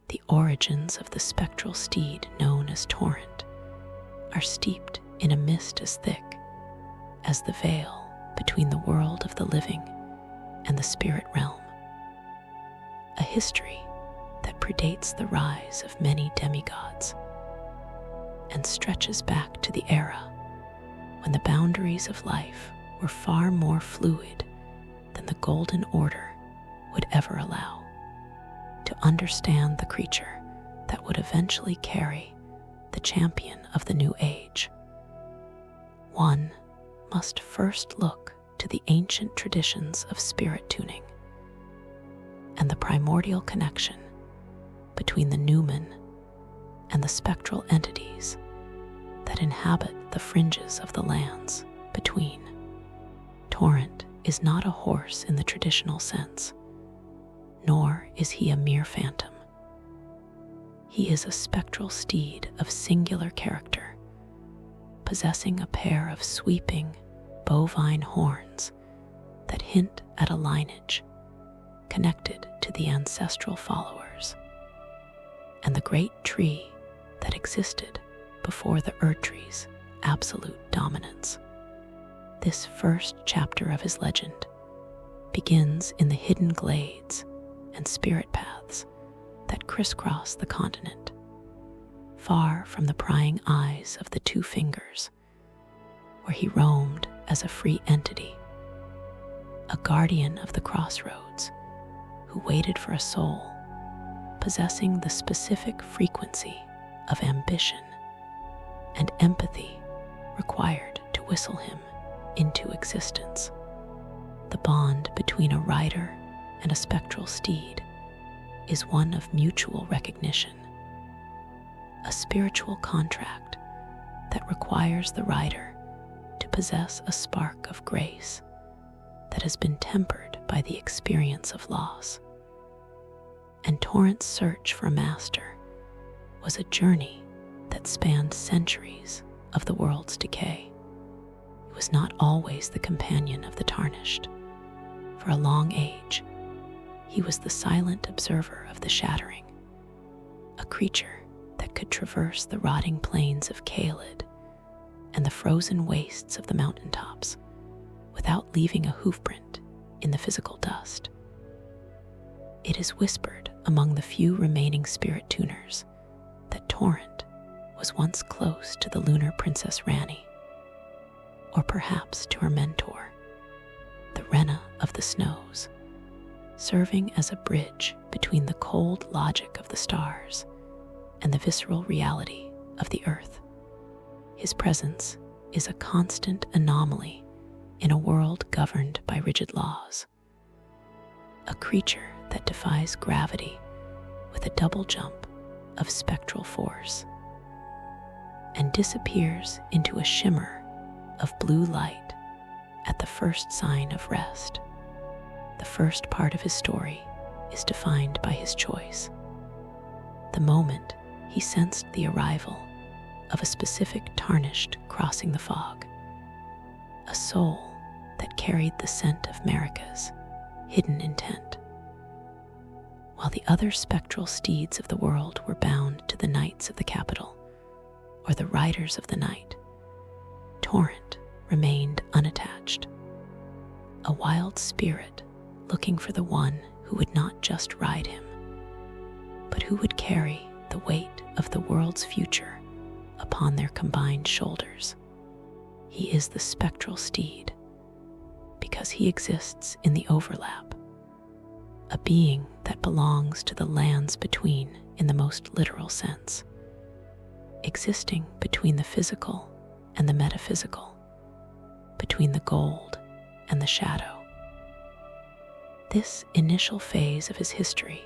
The origins of the spectral steed known as Torrent are steeped in a mist as thick as the veil between the world of the living and the spirit realm. A history that predates the rise of many demigods and stretches back to the era when the boundaries of life were far more fluid than the Golden Order would ever allow. To understand the creature that would eventually carry the champion of the New Age, one must first look to the ancient traditions of spirit tuning and the primordial connection between the Numen and the spectral entities that inhabit the fringes of the lands between. Torrent is not a horse in the traditional sense, nor is he a mere phantom. He is a spectral steed of singular character, possessing a pair of sweeping bovine horns that hint at a lineage connected to the ancestral followers, and the great tree that existed before the Erdtree's absolute dominance. This first chapter of his legend begins in the hidden glades and spirit paths that crisscross the continent, far from the prying eyes of the Two Fingers, where he roamed as a free entity, a guardian of the crossroads who waited for a soul possessing the specific frequency of ambition and empathy required to whistle him into existence. The bond between a rider and a spectral steed is one of mutual recognition, a spiritual contract that requires the rider to possess a spark of grace that has been tempered by the experience of loss. And Torrent's search for a master was a journey that spanned centuries of the world's decay. He was not always the companion of the Tarnished. For a long age, he was the silent observer of the shattering, a creature that could traverse the rotting plains of Caelid and the frozen wastes of the mountaintops without leaving a hoofprint in the physical dust. It is whispered among the few remaining spirit tuners that Torrent was once close to the lunar princess Rani, or perhaps to her mentor, the Rena of the Snows, serving as a bridge between the cold logic of the stars and the visceral reality of the earth. His presence is a constant anomaly in a world governed by rigid laws, a creature that defies gravity with a double jump of spectral force and disappears into a shimmer of blue light at the first sign of rest. The first part of his story is defined by his choice. The moment he sensed the arrival of a specific Tarnished crossing the fog, a soul that carried the scent of Marika's hidden intent. While the other spectral steeds of the world were bound to the knights of the capital or the riders of the night, Torrent remained unattached, a wild spirit looking for the one who would not just ride him, but who would carry the weight of the world's future upon their combined shoulders. He is the spectral steed because he exists in the overlap, a being that belongs to the lands between in the most literal sense, existing between the physical and the metaphysical, between the gold and the shadow. This initial phase of his history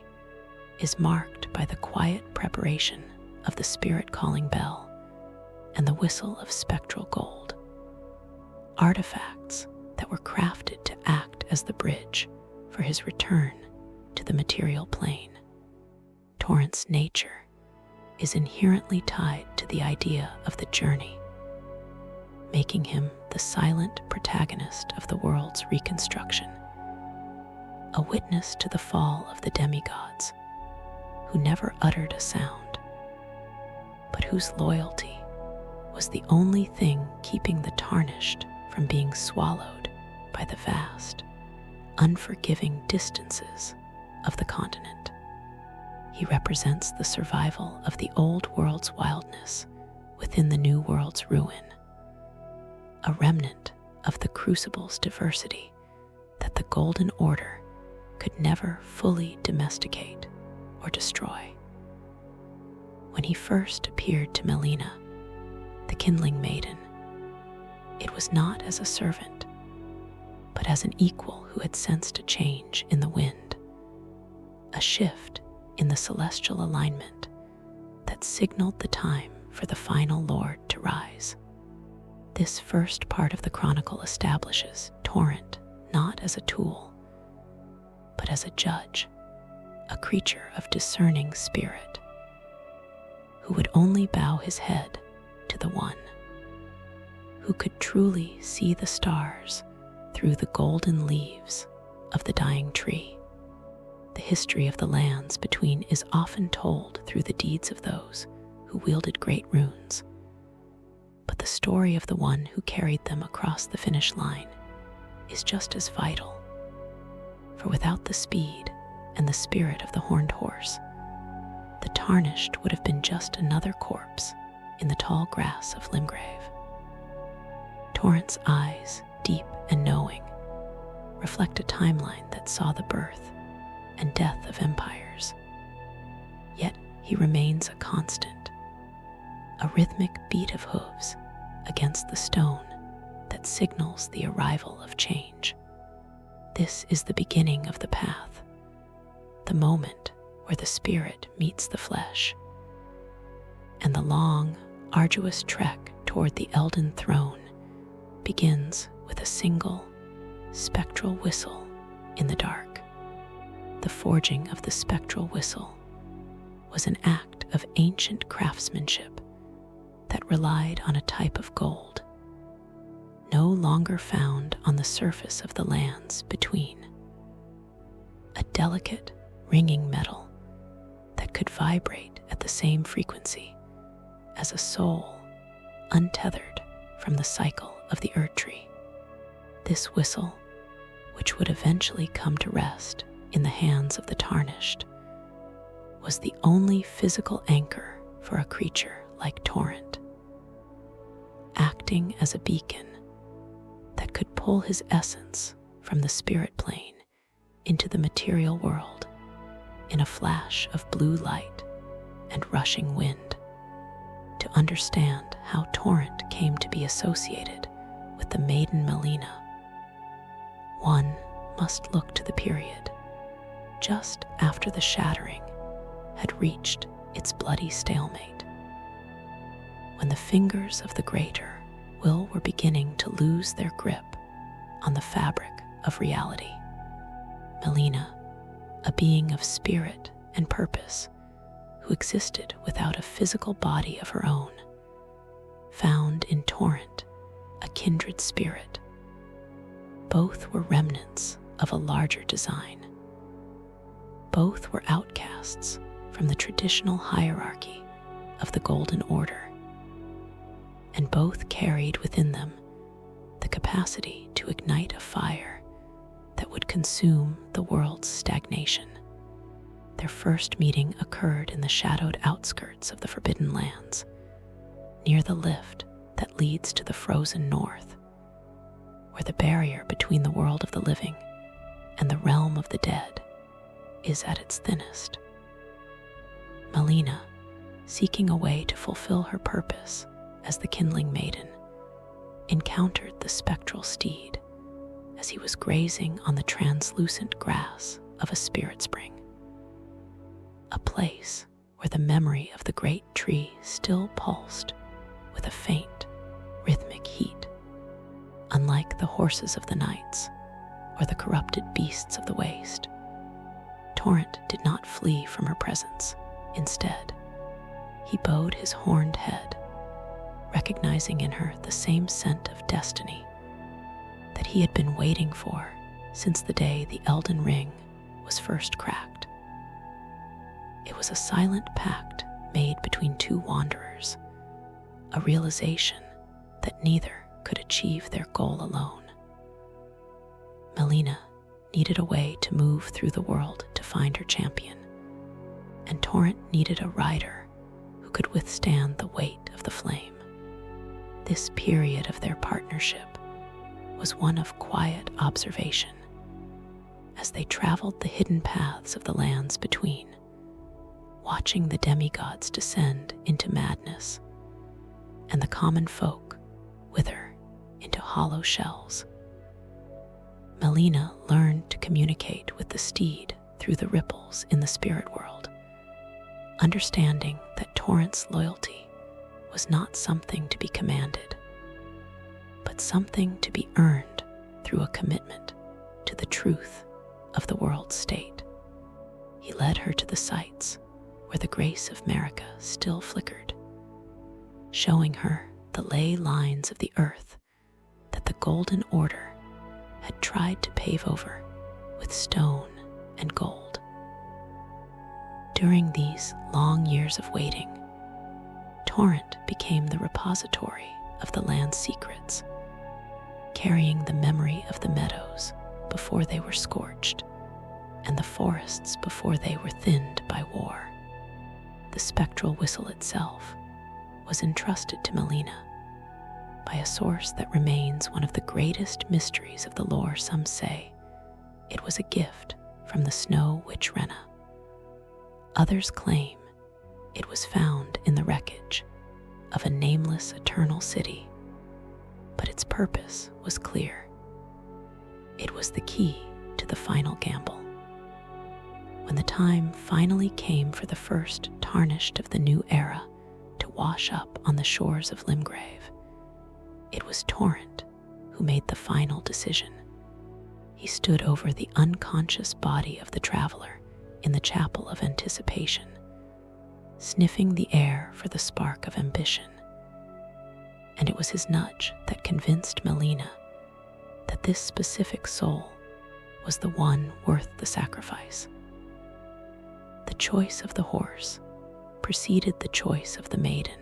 is marked by the quiet preparation of the spirit calling bell and the whistle of spectral gold, artifacts that were crafted to act as the bridge for his return to the material plane. Torrent's nature is inherently tied to the idea of the journey, making him the silent protagonist of the world's reconstruction, a witness to the fall of the demigods who never uttered a sound, but whose loyalty was the only thing keeping the Tarnished from being swallowed by the vast, unforgiving distances of the continent. He represents the survival of the old world's wildness within the new world's ruin, a remnant of the crucible's diversity that the Golden Order could never fully domesticate or destroy. When he first appeared to Melina, the kindling maiden, it was not as a servant, but as an equal who had sensed a change in the wind, a shift in the celestial alignment that signaled the time for the final Lord to rise. This first part of the chronicle establishes Torrent not as a tool, but as a judge, a creature of discerning spirit, who would only bow his head to the One, who could truly see the stars through the golden leaves of the dying tree. The history of the lands between is often told through the deeds of those who wielded great runes, but the story of the one who carried them across the finish line is just as vital. For without the speed and the spirit of the horned horse, the Tarnished would have been just another corpse in the tall grass of Limgrave. Torrent's eyes, deep and knowing, reflect a timeline that saw the birth and death of empires. Yet he remains a constant, a rhythmic beat of hooves against the stone that signals the arrival of change. This is the beginning of the path, the moment where the spirit meets the flesh, and the long, arduous trek toward the Elden Throne begins with a single, spectral whistle in the dark. The forging of the spectral whistle was an act of ancient craftsmanship that relied on a type of gold, no longer found on the surface of the lands between. A delicate, ringing metal that could vibrate at the same frequency as a soul untethered from the cycle of the Erd Tree. This whistle, which would eventually come to rest in the hands of the Tarnished, was the only physical anchor for a creature like Torrent, acting as a beacon that could pull his essence from the spirit plane into the material world in a flash of blue light and rushing wind. To understand how Torrent came to be associated with the maiden Melina, one must look to the period just after the shattering had reached its bloody stalemate, when the fingers of the greater will were beginning to lose their grip on the fabric of reality. Melina, a being of spirit and purpose who existed without a physical body of her own, found in Torrent a kindred spirit. Both were remnants of a larger design. Both were outcasts from the traditional hierarchy of the Golden Order, and both carried within them the capacity to ignite a fire that would consume the world's stagnation. Their first meeting occurred in the shadowed outskirts of the Forbidden Lands, near the lift that leads to the frozen north, where the barrier between the world of the living and the realm of the dead is at its thinnest. Melina, seeking a way to fulfill her purpose as the kindling maiden, encountered the spectral Steed as he was grazing on the translucent grass of a spirit spring, a place where the memory of the great tree still pulsed with a faint, rhythmic heat. Unlike the horses of the nights or the corrupted beasts of the waste, Torrent did not flee from her presence. Instead, he bowed his horned head, recognizing in her the same scent of destiny that he had been waiting for since the day the Elden Ring was first cracked. It was a silent pact made between two wanderers, a realization that neither could achieve their goal alone. Melina needed a way to move through the world to find her champion, and Torrent needed a rider who could withstand the weight of the flame. This period of their partnership was one of quiet observation as they traveled the hidden paths of the lands between, watching the demigods descend into madness and the common folk wither into hollow shells. Melina learned to communicate with the Steed through the ripples in the spirit world, understanding that Torrent's loyalty was not something to be commanded, but something to be earned through a commitment to the truth of the world state. He led her to the sites where the grace of Marika still flickered, showing her the ley lines of the earth that the Golden Order had tried to pave over with stone and gold. During these long years of waiting, Torrent became the repository of the land's secrets, carrying the memory of the meadows before they were scorched and the forests before they were thinned by war. The spectral whistle itself was entrusted to Melina by a source that remains one of the greatest mysteries of the lore. Some say it was a gift from the Snow Witch Renna. Others claim it was found in the wreckage of a nameless eternal city, but its purpose was clear. It was the key to the final gamble. When the time finally came for the first Tarnished of the new era to wash up on the shores of Limgrave, it was Torrent who made the final decision. He stood over the unconscious body of the traveler in the chapel of anticipation, sniffing the air for the spark of ambition. And it was his nudge that convinced Melina that this specific soul was the one worth the sacrifice. The choice of the horse preceded the choice of the maiden,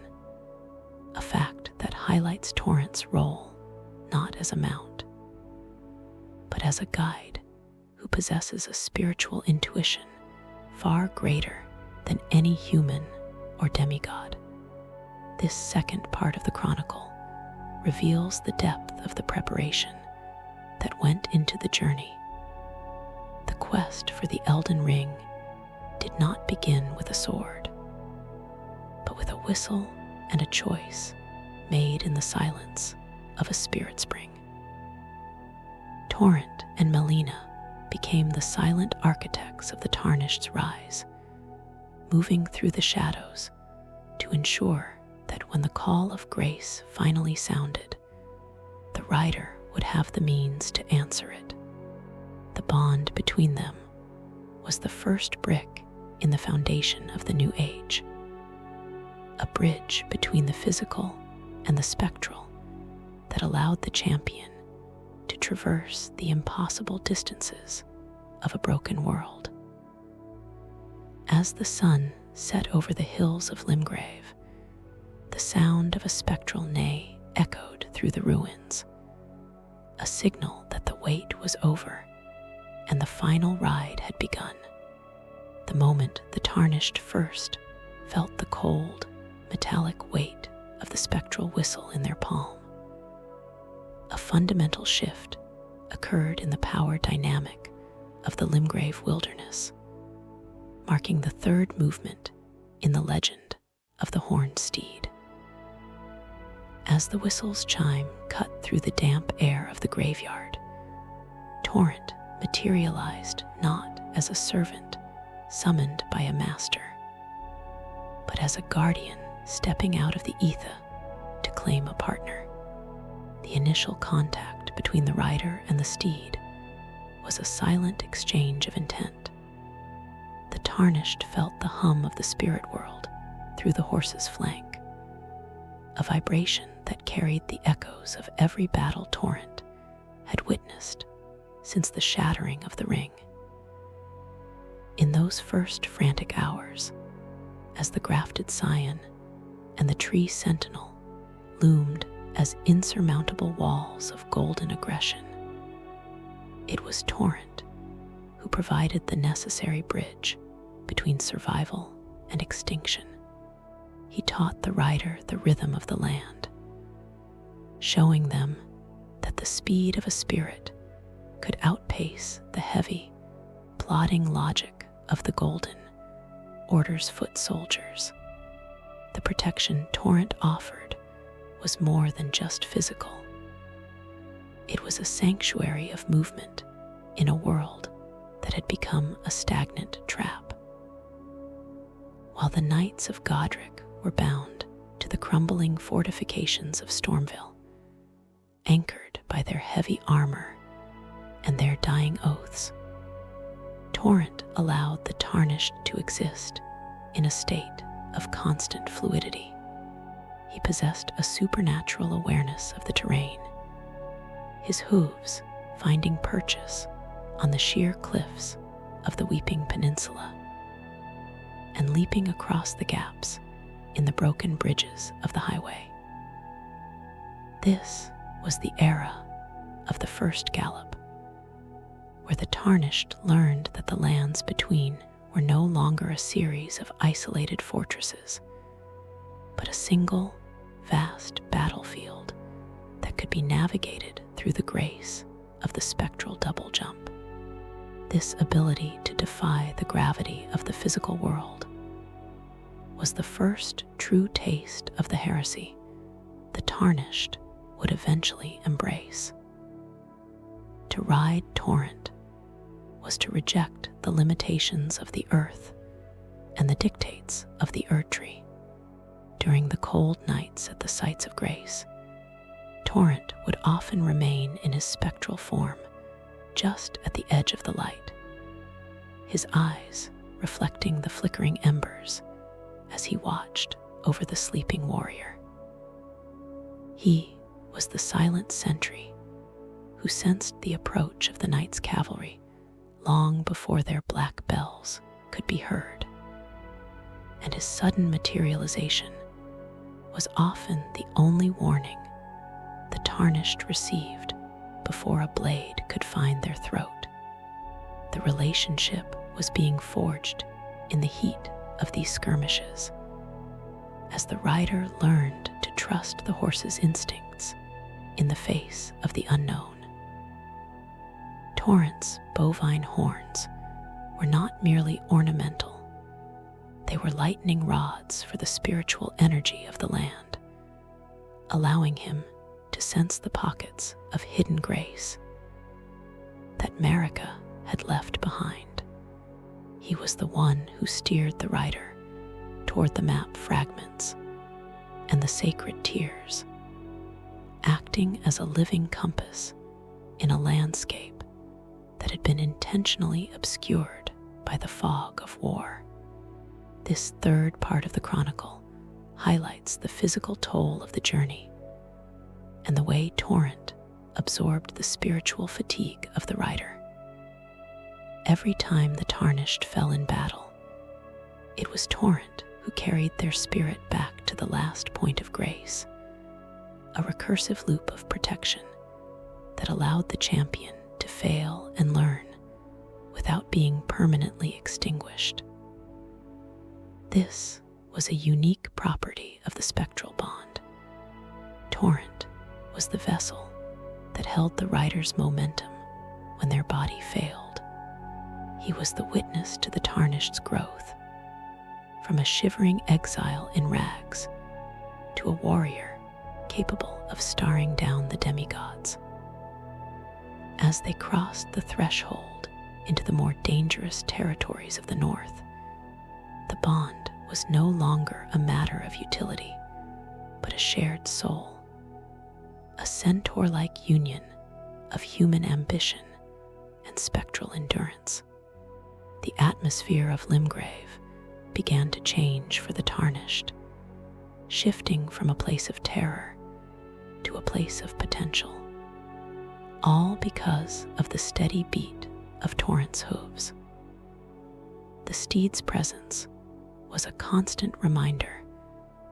a fact that highlights Torrent's role not as a mount, but as a guide who possesses a spiritual intuition far greater than any human or demigod. This second part of the chronicle reveals the depth of the preparation that went into the journey. The quest for the Elden Ring did not begin with a sword, but with a whistle and a choice made in the silence of a spirit spring. Torrent and Melina became the silent architects of the Tarnished's rise, moving through the shadows to ensure that when the call of grace finally sounded, the rider would have the means to answer it. The bond between them was the first brick in the foundation of the new age, a bridge between the physical and the spectral that allowed the champion to traverse the impossible distances of a broken world. As the sun set over the hills of Limgrave, the sound of a spectral neigh echoed through the ruins, a signal that the wait was over and the final ride had begun. The moment the Tarnished first felt the cold, metallic weight of the spectral whistle in their palm, a fundamental shift occurred in the power dynamic of the Limgrave wilderness, marking the third movement in the legend of the Horned Steed. As the whistle's chime cut through the damp air of the graveyard, Torrent materialized not as a servant summoned by a master, but as a guardian stepping out of the ether to claim a partner. The initial contact between the rider and the steed was a silent exchange of intent. The Tarnished felt the hum of the spirit world through the horse's flank, a vibration that carried the echoes of every battle Torrent had witnessed since the shattering of the ring. In those first frantic hours, as the grafted scion and the tree sentinel loomed as insurmountable walls of golden aggression, it was Torrent who provided the necessary bridge between survival and extinction. He taught the rider the rhythm of the land, showing them that the speed of a spirit could outpace the heavy, plodding logic of the golden order's foot soldiers. The protection Torrent offered was more than just physical. It was a sanctuary of movement in a world that had become a stagnant trap. While the knights of Godric were bound to the crumbling fortifications of Stormville, anchored by their heavy armor and their dying oaths, Torrent allowed the Tarnished to exist in a state of constant fluidity. He possessed a supernatural awareness of the terrain, his hooves finding purchase on the sheer cliffs of the Weeping Peninsula and leaping across the gaps in the broken bridges of the highway. This was the era of the first gallop, where the Tarnished learned that the lands between were no longer a series of isolated fortresses, but a single, vast battlefield that could be navigated through the grace of the spectral double jump. This ability to defy the gravity of the physical world was the first true taste of the heresy the Tarnished would eventually embrace. To ride Torrent was to reject the limitations of the earth and the dictates of the Erdtree. During the cold nights at the sites of grace, Torrent would often remain in his spectral form, just at the edge of the light, his eyes reflecting the flickering embers as he watched over the sleeping warrior. He was the silent sentry who sensed the approach of the knight's cavalry long before their black bells could be heard, and his sudden materialization was often the only warning the Tarnished received before a blade could find their throat. The relationship was being forged in the heat of these skirmishes, as the rider learned to trust the horse's instincts in the face of the unknown. Torrent's bovine horns were not merely ornamental. They were lightning rods for the spiritual energy of the land, allowing him to sense the pockets of hidden grace that Marika had left behind. He was the one who steered the rider toward the map fragments and the sacred tears, acting as a living compass in a landscape that had been intentionally obscured by the fog of war. This third part of the chronicle highlights the physical toll of the journey and the way Torrent absorbed the spiritual fatigue of the rider. Every time the Tarnished fell in battle, it was Torrent who carried their spirit back to the last point of grace, a recursive loop of protection that allowed the champion to fail and learn without being permanently extinguished. This was a unique property of the spectral bond. Torrent was the vessel that held the rider's momentum when their body failed. He was the witness to the Tarnished's growth, from a shivering exile in rags to a warrior capable of staring down the demigods. As they crossed the threshold into the more dangerous territories of the north, the bond was no longer a matter of utility, but a shared soul, a centaur-like union of human ambition and spectral endurance. The atmosphere of Limgrave began to change for the Tarnished, shifting from a place of terror to a place of potential, all because of the steady beat of Torrent's hooves. The Steed's presence was a constant reminder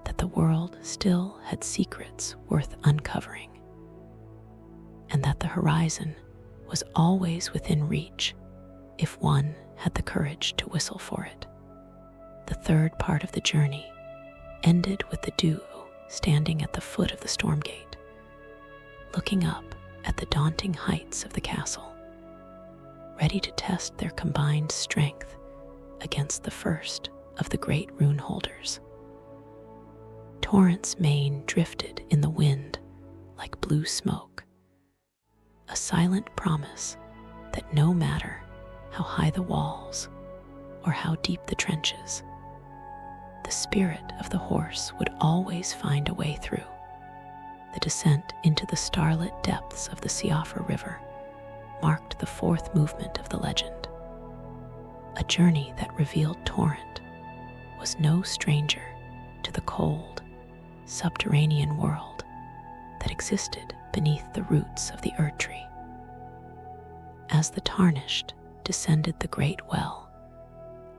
that the world still had secrets worth uncovering, and that the horizon was always within reach if one had the courage to whistle for it. The third part of the journey ended with the duo standing at the foot of the storm gate, looking up at the daunting heights of the castle, ready to test their combined strength against the first of the great rune holders. Torrent's mane drifted in the wind like blue smoke, a silent promise that no matter how high the walls or how deep the trenches, the spirit of the horse would always find a way through. The descent into the starlit depths of the Siofra River marked the fourth movement of the legend, a journey that revealed Torrent was no stranger to the cold, subterranean world that existed beneath the roots of the Erd-tree. As the Tarnished descended the great well,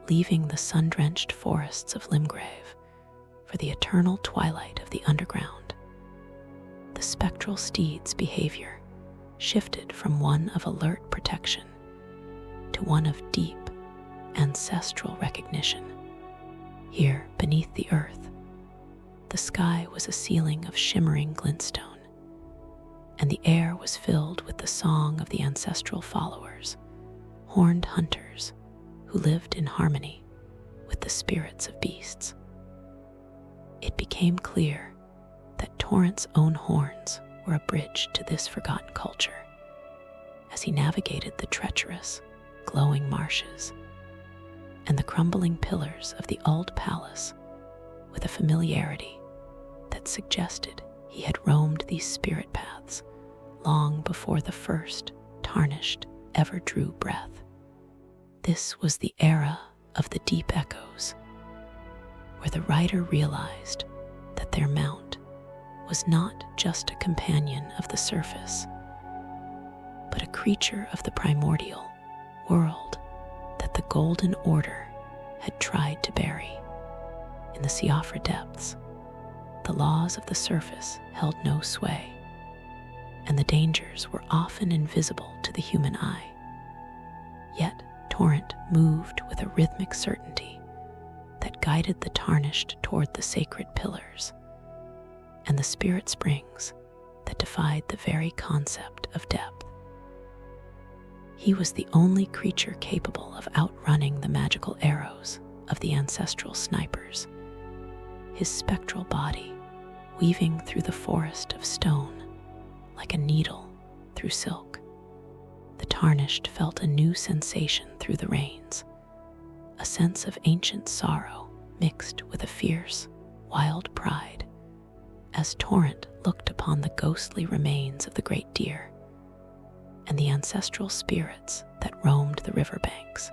leaving the sun-drenched forests of Limgrave for the eternal twilight of the underground, the spectral steed's behavior shifted from one of alert protection to one of deep, ancestral recognition. Here, beneath the earth, the sky was a ceiling of shimmering glintstone, and the air was filled with the song of the ancestral followers, horned hunters who lived in harmony with the spirits of beasts. It became clear that Torrent's own horns were a bridge to this forgotten culture as he navigated the treacherous, glowing marshes and the crumbling pillars of the Uld Palace with a familiarity that suggested he had roamed these spirit paths long before the first Tarnished ever drew breath. This was the era of the deep echoes, where the rider realized that their mount was not just a companion of the surface, but a creature of the primordial world that the Golden Order had tried to bury. In the Siofra depths, the laws of the surface held no sway, and the dangers were often invisible to the human eye. Yet Torrent moved with a rhythmic certainty that guided the Tarnished toward the sacred pillars and the spirit springs that defied the very concept of depth. He was the only creature capable of outrunning the magical arrows of the ancestral snipers, his spectral body weaving through the forest of stone like a needle through silk. The Tarnished felt a new sensation through the reins, a sense of ancient sorrow mixed with a fierce, wild pride, as Torrent looked upon the ghostly remains of the great deer and the ancestral spirits that roamed the riverbanks.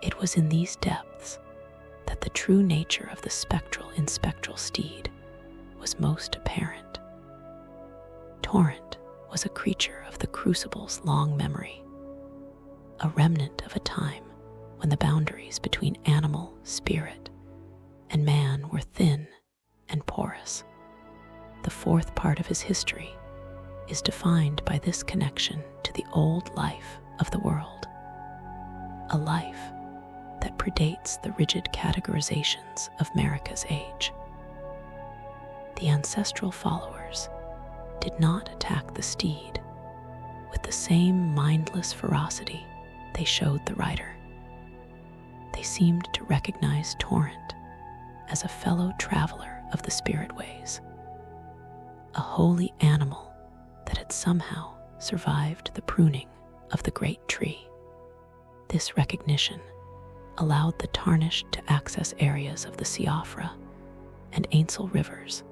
It was in these depths that the true nature of the spectral in Spectral Steed was most apparent. Torrent was a creature of the Crucible's long memory, a remnant of a time when the boundaries between animal, spirit, and man were thin and porous. The fourth part of his history is defined by this connection to the old life of the world, a life that predates the rigid categorizations of Marika's age. The ancestral followers did not attack the steed with the same mindless ferocity they showed the rider. They seemed to recognize Torrent as a fellow traveler of the spirit ways, a holy animal that had somehow survived the pruning of the great tree. This recognition allowed the Tarnished to access areas of the Siofra and Ainsel rivers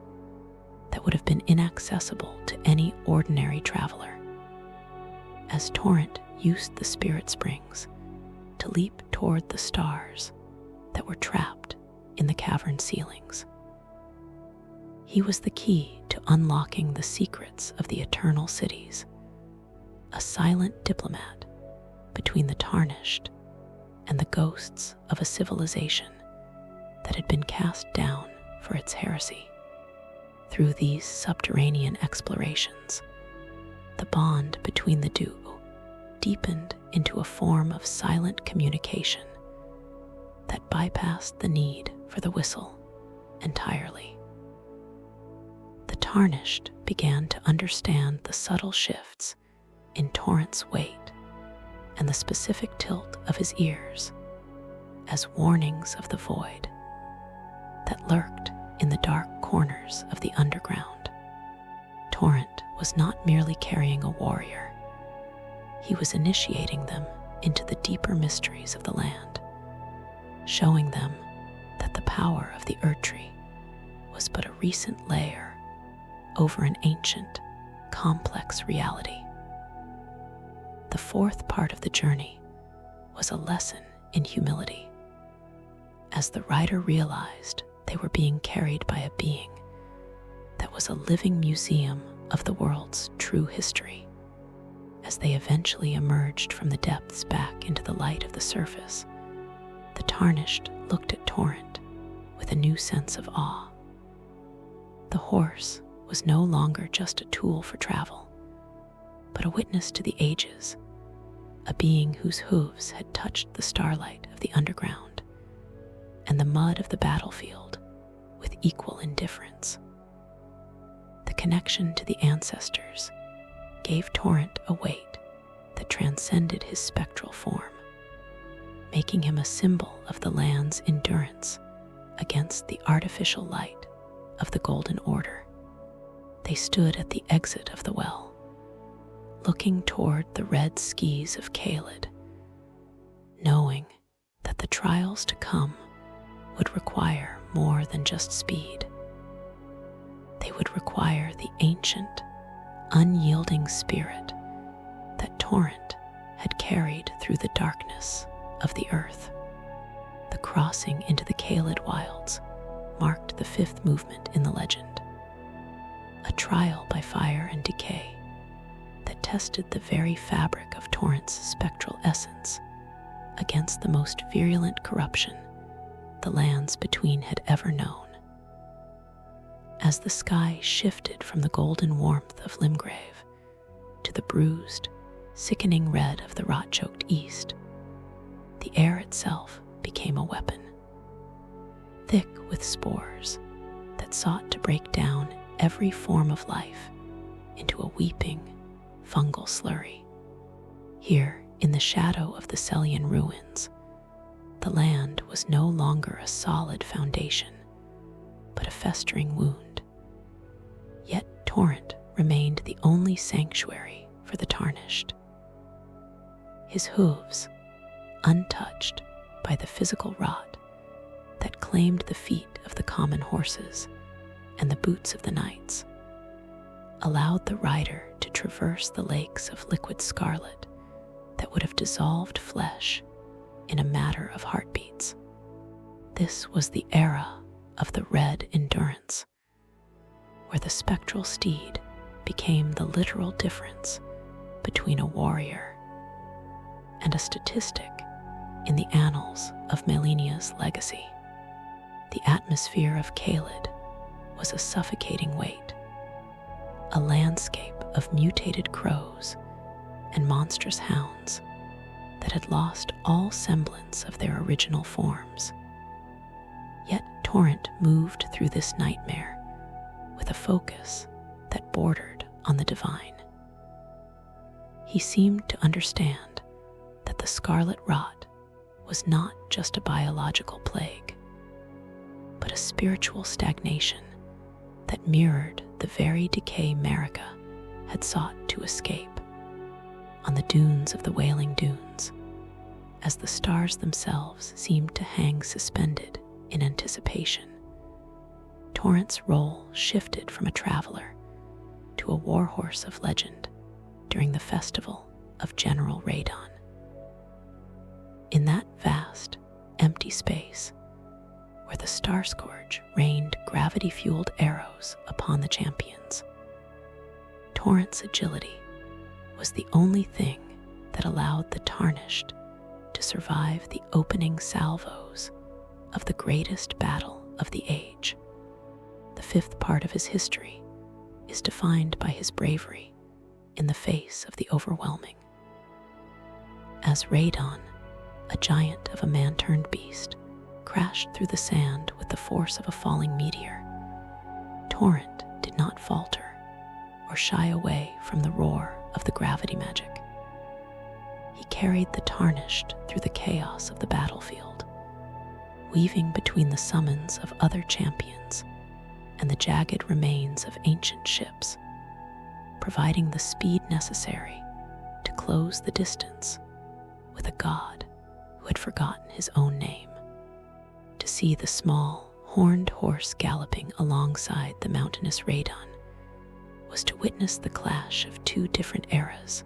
that would have been inaccessible to any ordinary traveler. As Torrent used the spirit springs to leap toward the stars that were trapped in the cavern ceilings, he was the key to unlocking the secrets of the eternal cities, a silent diplomat between the Tarnished and the ghosts of a civilization that had been cast down for its heresy. Through these subterranean explorations, the bond between the duo deepened into a form of silent communication that bypassed the need for the whistle entirely. The Tarnished began to understand the subtle shifts in Torrent's weight and the specific tilt of his ears as warnings of the void that lurked in the dark corners of the underground. Torrent was not merely carrying a warrior, he was initiating them into the deeper mysteries of the land, showing them that the power of the Erdtree was but a recent layer over an ancient, complex reality. The fourth part of the journey was a lesson in humility, as the rider realized they were being carried by a being that was a living museum of the world's true history. As they eventually emerged from the depths back into the light of the surface, the Tarnished looked at Torrent with a new sense of awe. The horse was no longer just a tool for travel, but a witness to the ages, a being whose hooves had touched the starlight of the underground and the mud of the battlefield with equal indifference. The connection to the ancestors gave Torrent a weight that transcended his spectral form, making him a symbol of the land's endurance against the artificial light of the Golden Order. They stood at the exit of the well, looking toward the red skis of Caelid, knowing that the trials to come would require more than just speed. They would require the ancient, unyielding spirit that Torrent had carried through the darkness of the earth. The crossing into the Caelid wilds marked the fifth movement in the legend, a trial by fire and decay that tested the very fabric of Torrent's spectral essence against the most virulent corruption the lands between had ever known. As the sky shifted from the golden warmth of Limgrave to the bruised, sickening red of the rot-choked east, the air itself became a weapon, thick with spores that sought to break down every form of life into a weeping, fungal slurry. Here, in the shadow of the Celian ruins, the land was no longer a solid foundation, but a festering wound. Yet Torrent remained the only sanctuary for the Tarnished. His hooves, untouched by the physical rot that claimed the feet of the common horses and the boots of the knights, allowed the rider to traverse the lakes of liquid scarlet that would have dissolved flesh in a matter of heartbeats. This was the era of the red endurance, where the spectral steed became the literal difference between a warrior and a statistic in the annals of Melina's legacy. The atmosphere of Caelid was a suffocating weight, a landscape of mutated crows and monstrous hounds that had lost all semblance of their original forms. Yet Torrent moved through this nightmare with a focus that bordered on the divine. He seemed to understand that the scarlet rot was not just a biological plague, but a spiritual stagnation that mirrored the very decay Marika had sought to escape. On the dunes of the Wailing Dunes, as the stars themselves seemed to hang suspended in anticipation, Torrent's role shifted from a traveler to a warhorse of legend during the festival of General Radon. In that vast, empty space, where the Star Scourge rained gravity-fueled arrows upon the champions, Torrent's agility was the only thing that allowed the Tarnished to survive the opening salvos of the greatest battle of the age. The fifth part of his history is defined by his bravery in the face of the overwhelming. As Radon, a giant of a man-turned beast, crashed through the sand with the force of a falling meteor, Torrent did not falter or shy away from the roar of the gravity magic. He carried the Tarnished through the chaos of the battlefield, weaving between the summons of other champions and the jagged remains of ancient ships, providing the speed necessary to close the distance with a god who had forgotten his own name. To see the small, horned horse galloping alongside the mountainous Radon was to witness the clash of two different eras.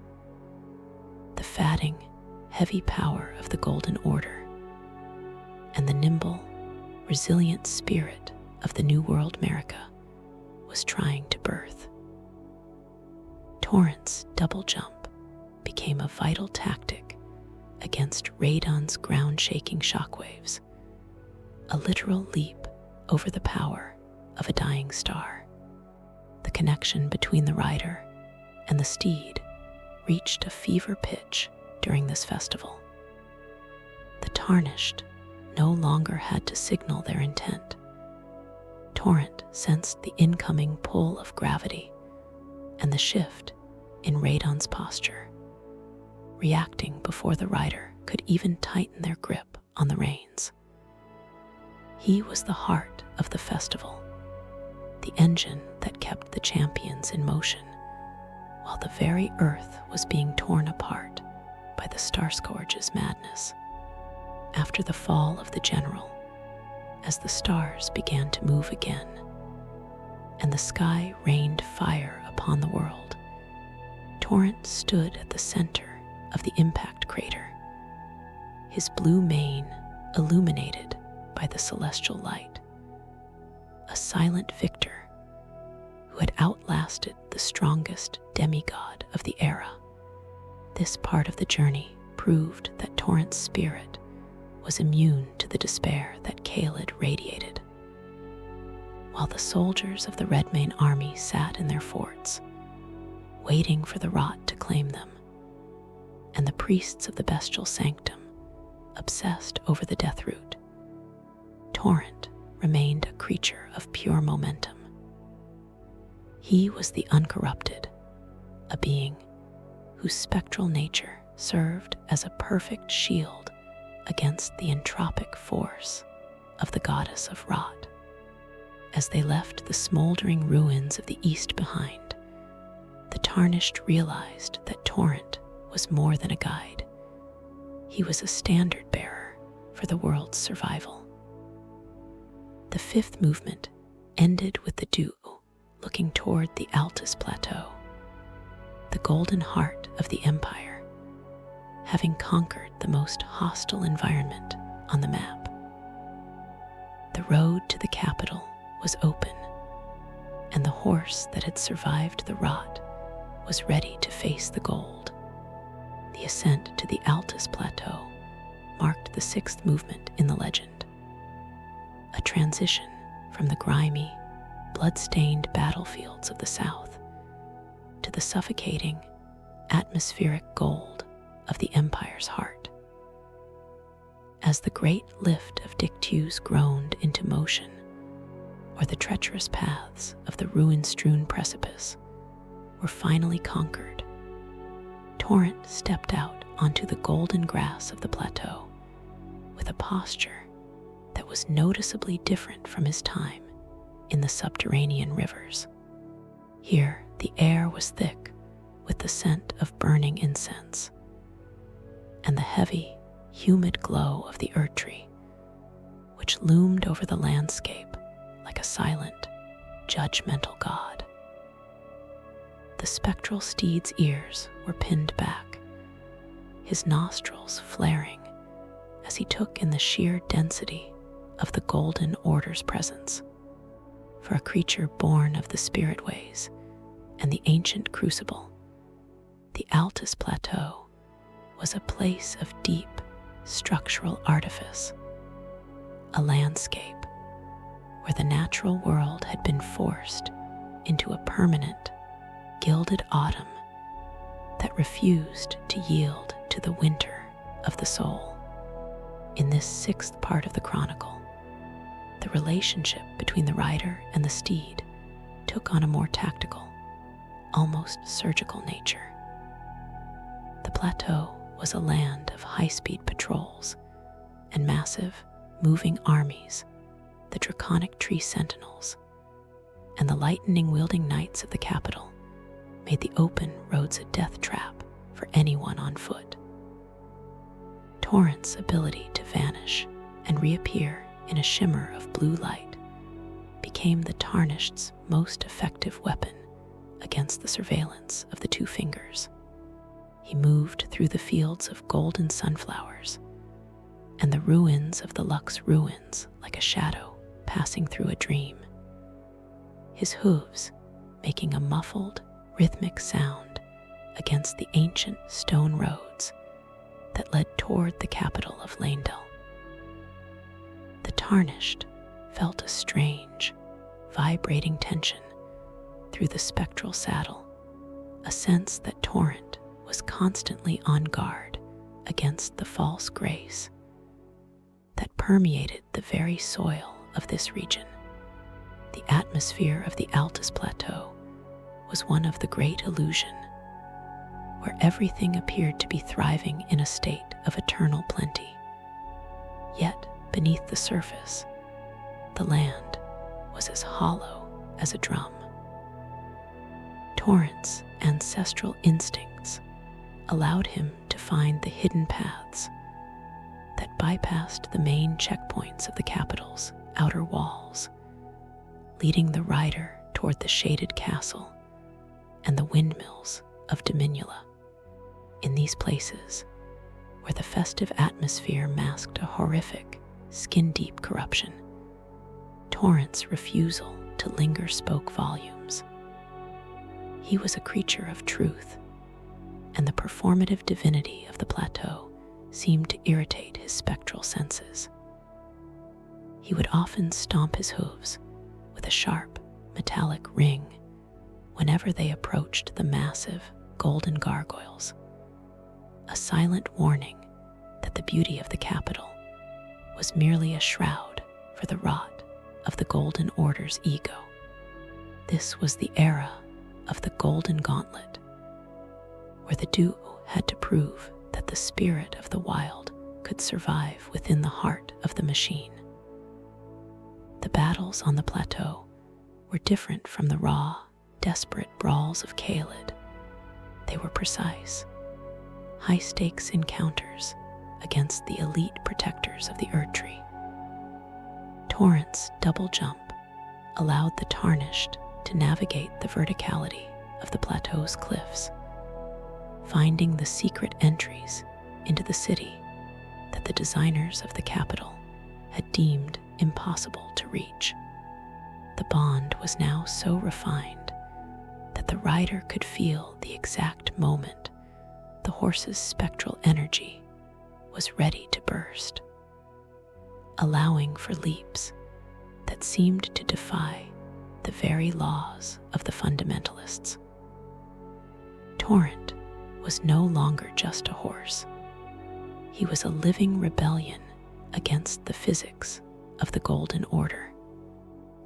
The fatting, heavy power of the Golden Order and the nimble, resilient spirit of the New World America was trying to birth. Torrent's double jump became a vital tactic against Radon's ground-shaking shockwaves, a literal leap over the power of a dying star. The connection between the rider and the steed reached a fever pitch during this festival. The Tarnished no longer had to signal their intent. Torrent sensed the incoming pull of gravity and the shift in Radon's posture, reacting before the rider could even tighten their grip on the reins. He was the heart of the festival, the engine that kept the champions in motion, while the very earth was being torn apart by the Starscourge's madness. After the fall of the general, as the stars began to move again, and the sky rained fire upon the world, Torrent stood at the center of the impact crater, his blue mane illuminated by the celestial light. A silent victor who had outlasted the strongest demigod of the era. This part of the journey proved that Torrent's spirit was immune to the despair that Caelid radiated. While the soldiers of the Redmane army sat in their forts, waiting for the rot to claim them, and the priests of the bestial sanctum obsessed over the death root, Torrent remained a creature of pure momentum. He was the uncorrupted, a being whose spectral nature served as a perfect shield against the entropic force of the goddess of rot. As they left the smoldering ruins of the east behind, the Tarnished realized that Torrent was more than a guide. He was a standard bearer for the world's survival. The fifth movement ended with the duo looking toward the Altus Plateau, the golden heart of the Empire, having conquered the most hostile environment on the map. The road to the capital was open, and the horse that had survived the rot was ready to face the gold. The ascent to the Altus Plateau marked the sixth movement in the legend, a transition from the grimy, blood-stained battlefields of the south to the suffocating, atmospheric gold of the Empire's heart. As the great lift of Dictues groaned into motion, or the treacherous paths of the ruin-strewn precipice were finally conquered, Torrent stepped out onto the golden grass of the plateau with a posture that was noticeably different from his time in the subterranean rivers. Here, the air was thick with the scent of burning incense, and the heavy, humid glow of the Earth Tree, which loomed over the landscape like a silent, judgmental god. The spectral steed's ears were pinned back, his nostrils flaring as he took in the sheer density of the Golden Order's presence. For a creature born of the spirit ways and the ancient crucible, the Altus Plateau was a place of deep, structural artifice, a landscape where the natural world had been forced into a permanent, gilded autumn that refused to yield to the winter of the soul. In this sixth part of the chronicle, the relationship between the rider and the steed took on a more tactical, almost surgical nature. The plateau was a land of high-speed patrols and massive, moving armies, the draconic tree sentinels, and the lightning-wielding knights of the capital made the open roads a death trap for anyone on foot. Torrent's ability to vanish and reappear in a shimmer of blue light became the Tarnished's most effective weapon against the surveillance of the Two Fingers. He moved through the fields of golden sunflowers and the ruins of the Lux ruins like a shadow passing through a dream, his hooves making a muffled, rhythmic sound against the ancient stone roads that led toward the capital of Leyndell. The Tarnished felt a strange, vibrating tension through the spectral saddle, a sense that Torrent was constantly on guard against the false grace that permeated the very soil of this region. The atmosphere of the Altus Plateau was one of the great illusion, where everything appeared to be thriving in a state of eternal plenty. Yet, beneath the surface, the land was as hollow as a drum. Torrent's ancestral instincts allowed him to find the hidden paths that bypassed the main checkpoints of the capital's outer walls, leading the rider toward the shaded castle and the windmills of Dominula. In these places, where the festive atmosphere masked a horrific, skin-deep corruption, Torrent's refusal to linger spoke volumes. He was a creature of truth, and the performative divinity of the plateau seemed to irritate his spectral senses. He would often stomp his hooves with a sharp, metallic ring whenever they approached the massive, golden gargoyles, a silent warning that the beauty of the capital was merely a shroud for the rot of the Golden Order's ego. This was the era of the Golden Gauntlet, where the duo had to prove that the spirit of the wild could survive within the heart of the machine. The battles on the plateau were different from the raw, desperate brawls of Caelid. They were precise, high-stakes encounters against the elite protectors of the Erdtree. Torrent's double jump allowed the Tarnished to navigate the verticality of the plateau's cliffs, finding the secret entries into the city that the designers of the capital had deemed impossible to reach. The bond was now so refined that the rider could feel the exact moment the horse's spectral energy was ready to burst, allowing for leaps that seemed to defy the very laws of the fundamentalists. Torrent was no longer just a horse. He was a living rebellion against the physics of the Golden Order.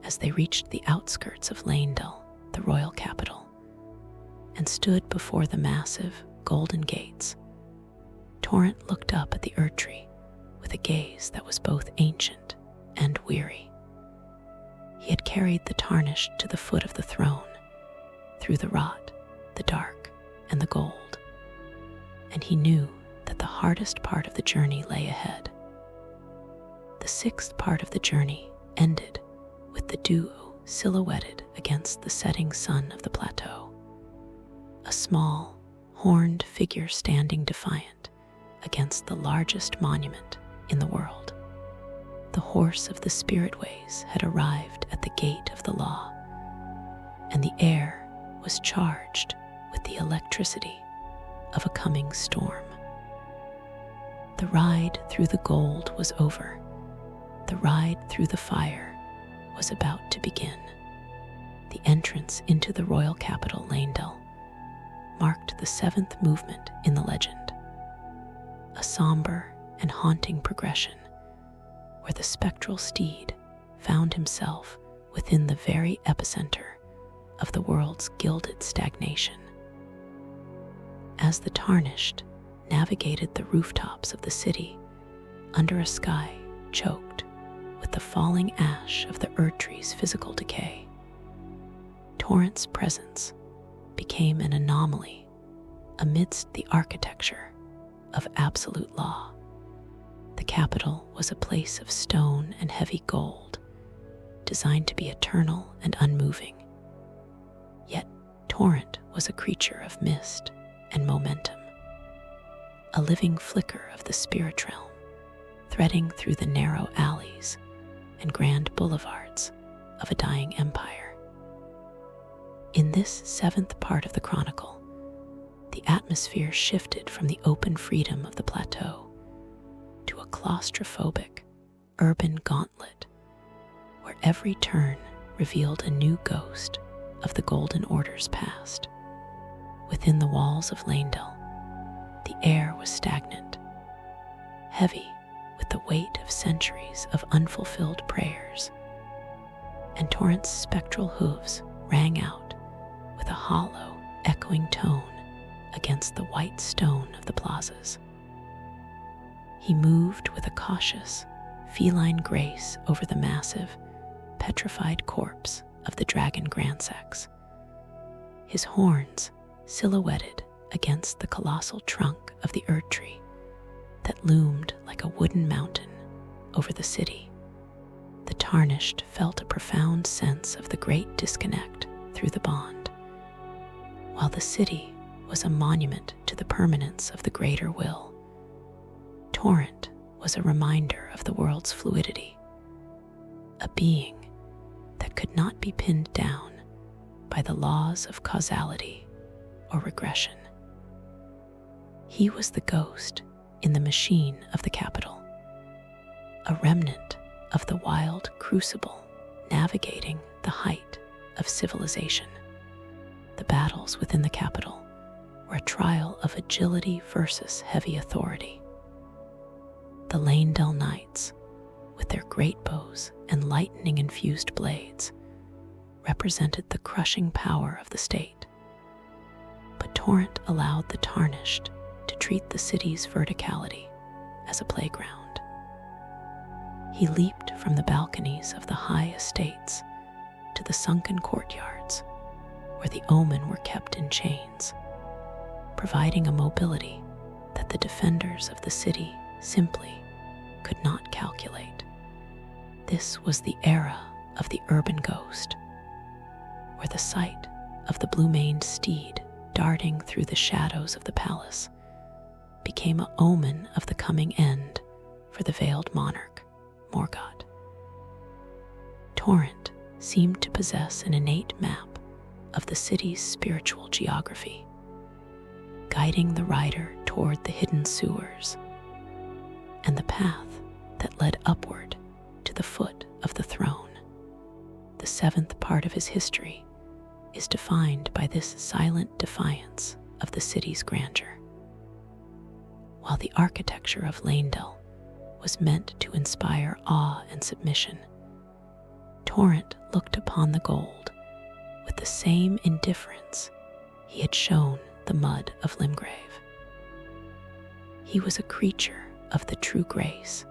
As they reached the outskirts of Leyndell, the royal capital, and stood before the massive golden gates, Torrent looked up at the Erdtree with a gaze that was both ancient and weary. He had carried the Tarnished to the foot of the throne, through the rot, the dark, and the gold, and he knew that the hardest part of the journey lay ahead. The sixth part of the journey ended with the duo silhouetted against the setting sun of the plateau, a small, horned figure standing defiant against the largest monument in the world. The horse of the spiritways had arrived at the gate of the law, and the air was charged with the electricity of a coming storm. The ride through the gold was over. The ride through the fire was about to begin. The entrance into the royal capital, Leyndell, marked the seventh movement in the legend, a somber and haunting progression where the spectral Steed found himself within the very epicenter of the world's gilded stagnation. As the Tarnished navigated the rooftops of the city under a sky choked with the falling ash of the Erdtree's physical decay, Torrent's presence became an anomaly amidst the architecture of absolute law. The capital was a place of stone and heavy gold, designed to be eternal and unmoving. Yet Torrent was a creature of mist and momentum, a living flicker of the spirit realm, threading through the narrow alleys and grand boulevards of a dying empire. In this seventh part of the chronicle, the atmosphere shifted from the open freedom of the plateau to a claustrophobic, urban gauntlet where every turn revealed a new ghost of the Golden Order's past. Within the walls of Leyndell, the air was stagnant, heavy with the weight of centuries of unfulfilled prayers, and Torrent's spectral hooves rang out with a hollow, echoing tone against the white stone of the plazas. He moved with a cautious, feline grace over the massive, petrified corpse of the dragon Gransex, his horns silhouetted against the colossal trunk of the Erdtree that loomed like a wooden mountain over the city. The Tarnished felt a profound sense of the great disconnect through the bond. While the city was a monument to the permanence of the greater will, Torrent was a reminder of the world's fluidity, a being that could not be pinned down by the laws of causality or regression. He was the ghost in the machine of the capital, a remnant of the wild crucible navigating the height of civilization. The battles within the capital were a trial of agility versus heavy authority. The Leyndell Knights, with their great bows and lightning-infused blades, represented the crushing power of the state. But Torrent allowed the Tarnished to treat the city's verticality as a playground. He leaped from the balconies of the high estates to the sunken courtyards where the omen were kept in chains, providing a mobility that the defenders of the city simply could not calculate. This was the era of the urban ghost, where the sight of the blue-maned steed darting through the shadows of the palace became an omen of the coming end for the veiled monarch, Morgoth. Torrent seemed to possess an innate map of the city's spiritual geography, guiding the rider toward the hidden sewers and the path that led upward to the foot of the throne. The seventh part of his history is defined by this silent defiance of the city's grandeur. While the architecture of Leyndell was meant to inspire awe and submission, Torrent looked upon the gold with the same indifference he had shown the mud of Limgrave. He was a creature of the true grace,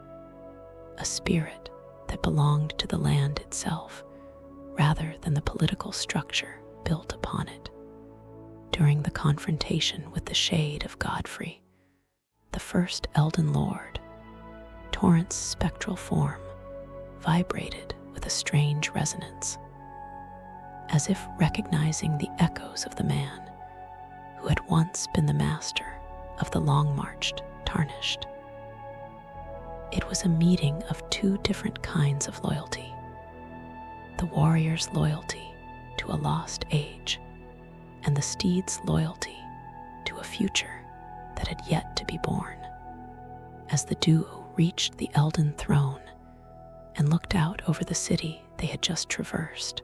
a spirit that belonged to the land itself rather than the political structure built upon it. During the confrontation with the shade of Godfrey, the first Elden Lord, Torrent's spectral form vibrated with a strange resonance, as if recognizing the echoes of the man who had once been the master of the long-marched Tarnished. It was a meeting of two different kinds of loyalty: the warrior's loyalty to a lost age, and the steed's loyalty to a future that had yet to be born. as the duo reached the Elden Throne and looked out over the city they had just traversed,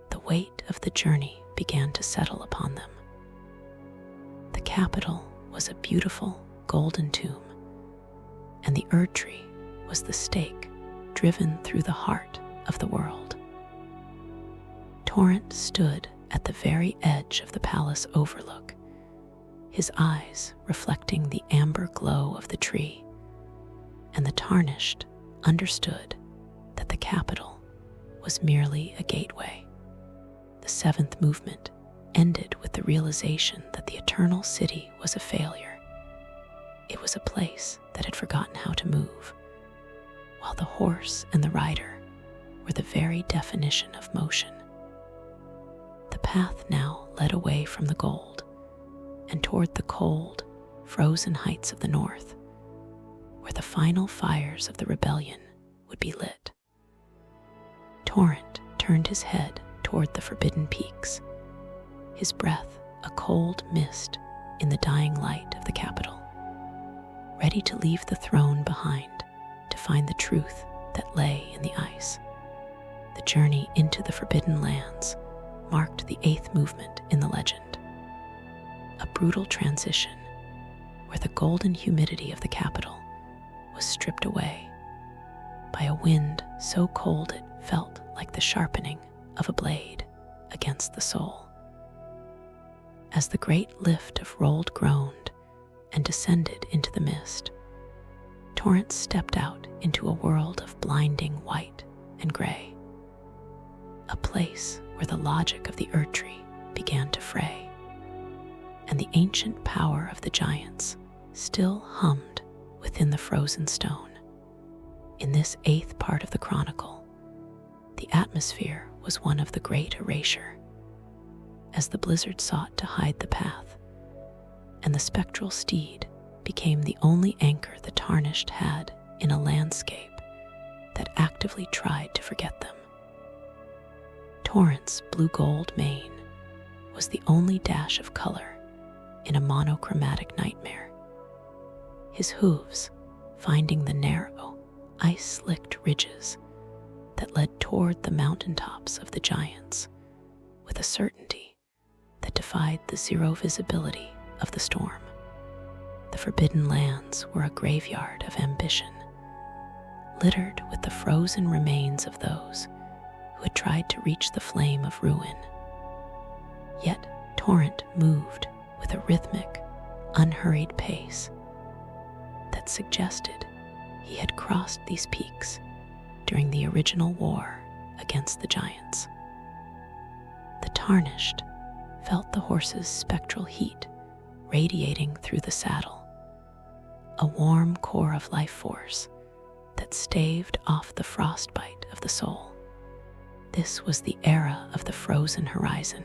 the weight of the journey began to settle upon them. The capital was a beautiful golden tomb, and the Erd tree was the stake driven through the heart of the world. Torrent stood at the very edge of the palace overlook, his eyes reflecting the amber glow of the tree, and the Tarnished understood that the capital was merely a gateway. The seventh movement ended with the realization that the eternal city was a failure. It was a place that had forgotten how to move, while the horse and the rider were the very definition of motion. The path now led away from the gold and toward the cold, frozen heights of the north, where the final fires of the rebellion would be lit. Torrent turned his head toward the forbidden peaks, his breath a cold mist in the dying light of the capital, ready to leave the throne behind to find the truth that lay in the ice. The journey into the Forbidden Lands marked the eighth movement in the legend, a brutal transition where the golden humidity of the capital was stripped away by a wind so cold it felt like the sharpening of a blade against the soul. As the great lift of rolled groaned and descended into the mist, Torrent stepped out into a world of blinding white and gray, a place where the logic of the Erd tree began to fray, and the ancient power of the giants still hummed within the frozen stone. In this eighth part of the chronicle, the atmosphere was one of the great erasure, as the blizzard sought to hide the path, and the spectral steed became the only anchor the Tarnished had in a landscape that actively tried to forget them. Torrent's blue-gold mane was the only dash of color in a monochromatic nightmare, his hooves finding the narrow, ice-slicked ridges that led toward the mountaintops of the giants with a certainty that defied the zero visibility of the storm. The Forbidden Lands were a graveyard of ambition, littered with the frozen remains of those who had tried to reach the flame of ruin. Yet Torrent moved with a rhythmic, unhurried pace that suggested he had crossed these peaks during the original war against the giants. The Tarnished felt the horse's spectral heat radiating through the saddle, a warm core of life force that staved off the frostbite of the soul. This was the era of the frozen horizon,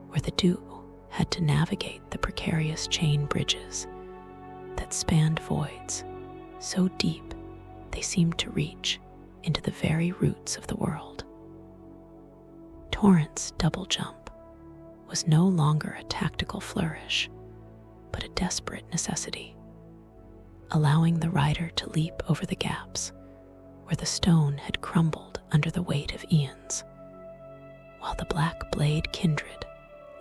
where the duo had to navigate the precarious chain bridges that spanned voids so deep they seemed to reach into the very roots of the world. Torrent's double jump was no longer a tactical flourish, but a desperate necessity, allowing the rider to leap over the gaps where the stone had crumbled under the weight of eons, while the black blade kindred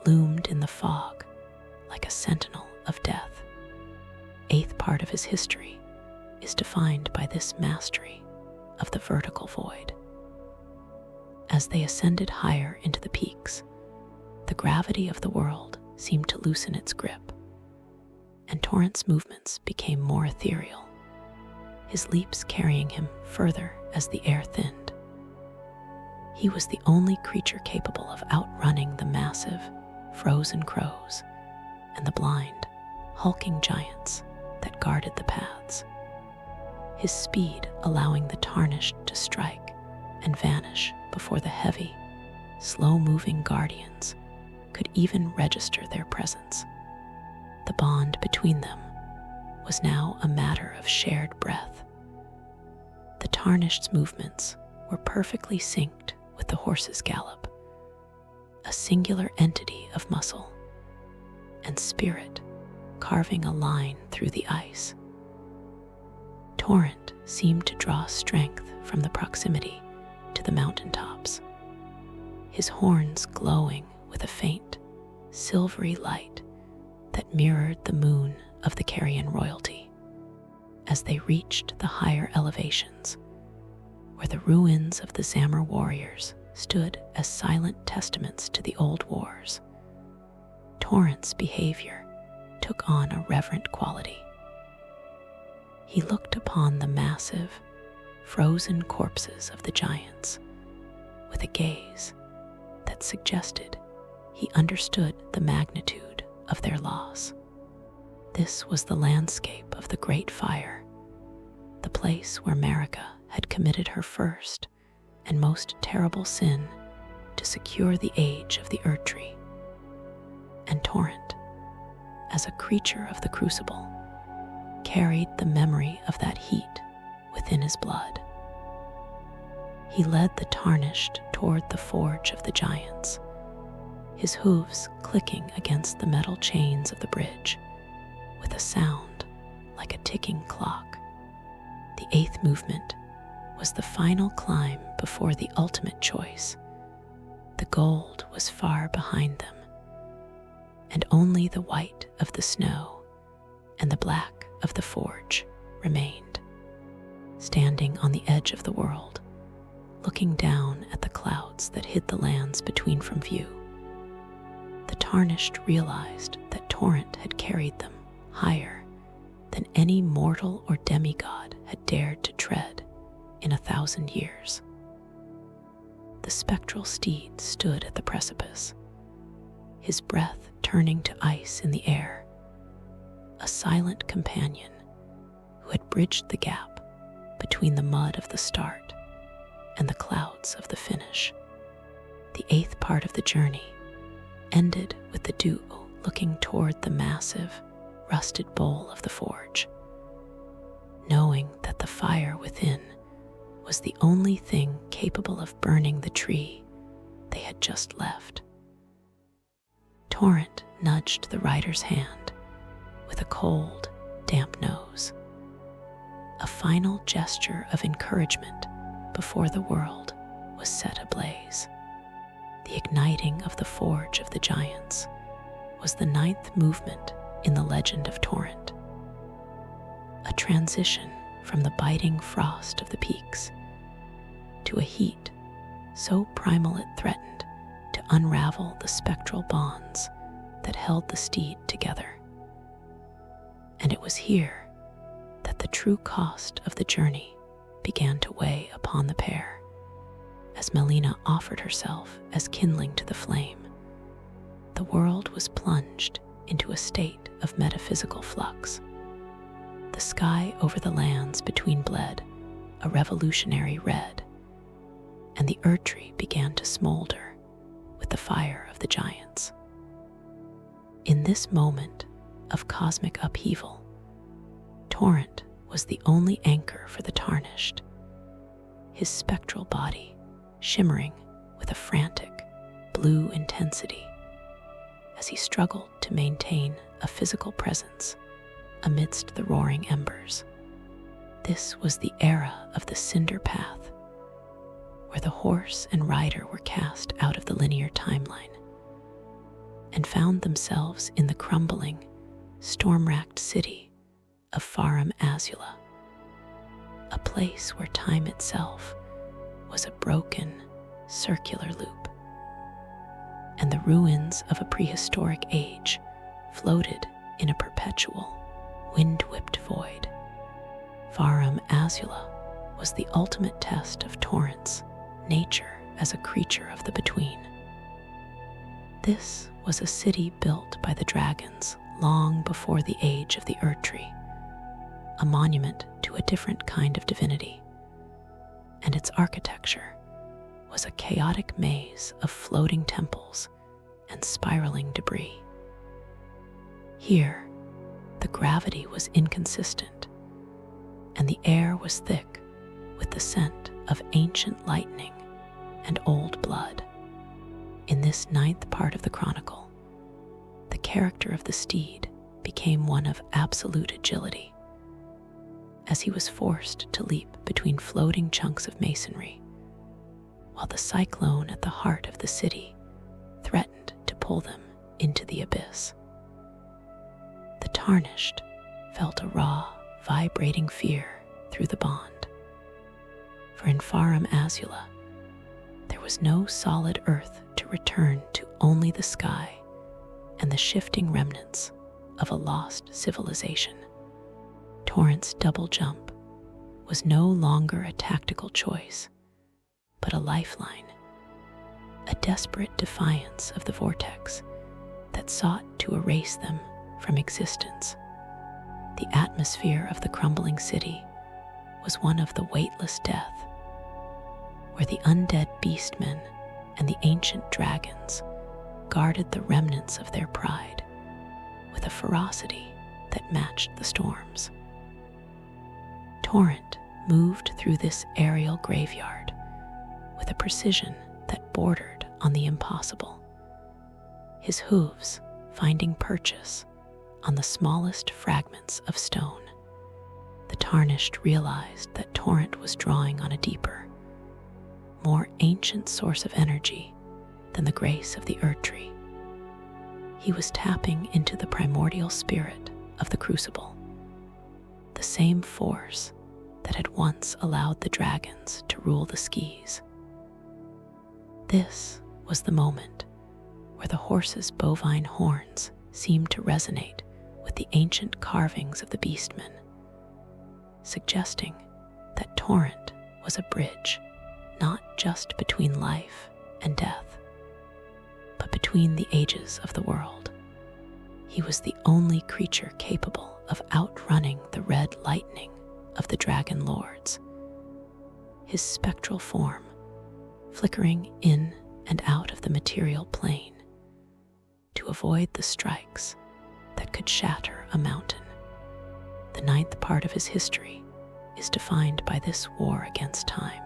loomed in the fog like a sentinel of death. Eighth part of his history is defined by this mastery of the vertical void. As they ascended higher into the peaks, the gravity of the world seemed to loosen its grip, and Torrent's movements became more ethereal, his leaps carrying him further as the air thinned. He was the only creature capable of outrunning the massive, frozen crows and the blind, hulking giants that guarded the paths, his speed allowing the Tarnished to strike and vanish before the heavy, slow-moving guardians could even register their presence. The bond between them was now a matter of shared breath. The Tarnished's movements were perfectly synced with the horse's gallop, a singular entity of muscle and spirit carving a line through the ice. Torrent seemed to draw strength from the proximity to the mountaintops, his horns glowing with a faint, silvery light that mirrored the moon of the Carrion royalty. As they reached the higher elevations, where the ruins of the Zamor warriors stood as silent testaments to the old wars, Torrent's behavior took on a reverent quality. He looked upon the massive, frozen corpses of the giants with a gaze that suggested he understood the magnitude of their loss. This was the landscape of the Great Fire, the place where Marika had committed her first and most terrible sin to secure the age of the Erdtree. And Torrent, as a creature of the Crucible, carried the memory of that heat within his blood. He led the Tarnished toward the forge of the giants, his hooves clicking against the metal chains of the bridge with a sound like a ticking clock. The 8th movement was the final climb before the ultimate choice. The gold was far behind them, and only the white of the snow and the black of the forge remained. Standing on the edge of the world, looking down at the clouds that hid the lands between from view, the Tarnished realized that Torrent had carried them higher than any mortal or demigod had dared to tread in 1,000 years. The spectral steed stood at the precipice, his breath turning to ice in the air, a silent companion who had bridged the gap between the mud of the start and the clouds of the finish. The 8th part of the journey ended with the duo looking toward the massive, rusted bowl of the forge, knowing that the fire within was the only thing capable of burning the tree they had just left. Torrent nudged the rider's hand with a cold, damp nose, a final gesture of encouragement before the world was set ablaze. The igniting of the forge of the giants was the 9th movement in the legend of Torrent, a transition from the biting frost of the peaks to a heat so primal it threatened to unravel the spectral bonds that held the steed together. And it was here that the true cost of the journey began to weigh upon the pair, as Melina offered herself as kindling to the flame. The world was plunged into a state of metaphysical flux. The sky over the lands between bled a revolutionary red, and the Erdtree began to smolder with the fire of the giants. In this moment of cosmic upheaval, Torrent was the only anchor for the Tarnished, his spectral body shimmering with a frantic blue intensity as he struggled to maintain a physical presence amidst the roaring embers. This was the era of the cinder path, where the horse and rider were cast out of the linear timeline and found themselves in the crumbling, storm-racked city of Farum Azula, a place where time itself was a broken, circular loop, and the ruins of a prehistoric age floated in a perpetual, wind-whipped void. Farum Azula was the ultimate test of Torrent's nature as a creature of the between. This was a city built by the dragons long before the age of the Erdtree, a monument to a different kind of divinity, and its architecture was a chaotic maze of floating temples and spiraling debris. Here, the gravity was inconsistent, and the air was thick with the scent of ancient lightning and old blood. In this 9th part of the chronicle, the character of the steed became one of absolute agility, as he was forced to leap between floating chunks of masonry, while the cyclone at the heart of the city threatened to pull them into the abyss. The Tarnished felt a raw, vibrating fear through the bond. For in Farum Azula, there was no solid earth to return to, only the sky and the shifting remnants of a lost civilization. Torrent's double jump was no longer a tactical choice, but a lifeline, a desperate defiance of the vortex that sought to erase them from existence. The atmosphere of the crumbling city was one of the weightless death, where the undead beastmen and the ancient dragons guarded the remnants of their pride with a ferocity that matched the storms. Torrent moved through this aerial graveyard with a precision that bordered on the impossible, his hooves finding purchase on the smallest fragments of stone. The Tarnished realized that Torrent was drawing on a deeper, more ancient source of energy than the grace of the Erdtree. He was tapping into the primordial spirit of the Crucible, the same force that had once allowed the dragons to rule the skies. This was the moment where the horse's bovine horns seemed to resonate with the ancient carvings of the beastmen, suggesting that Torrent was a bridge not just between life and death, but between the ages of the world. He was the only creature capable of outrunning the red lightning of the dragon lords, his spectral form flickering in and out of the material plane to avoid the strikes that could shatter a mountain. The ninth part of his history is defined by this war against time.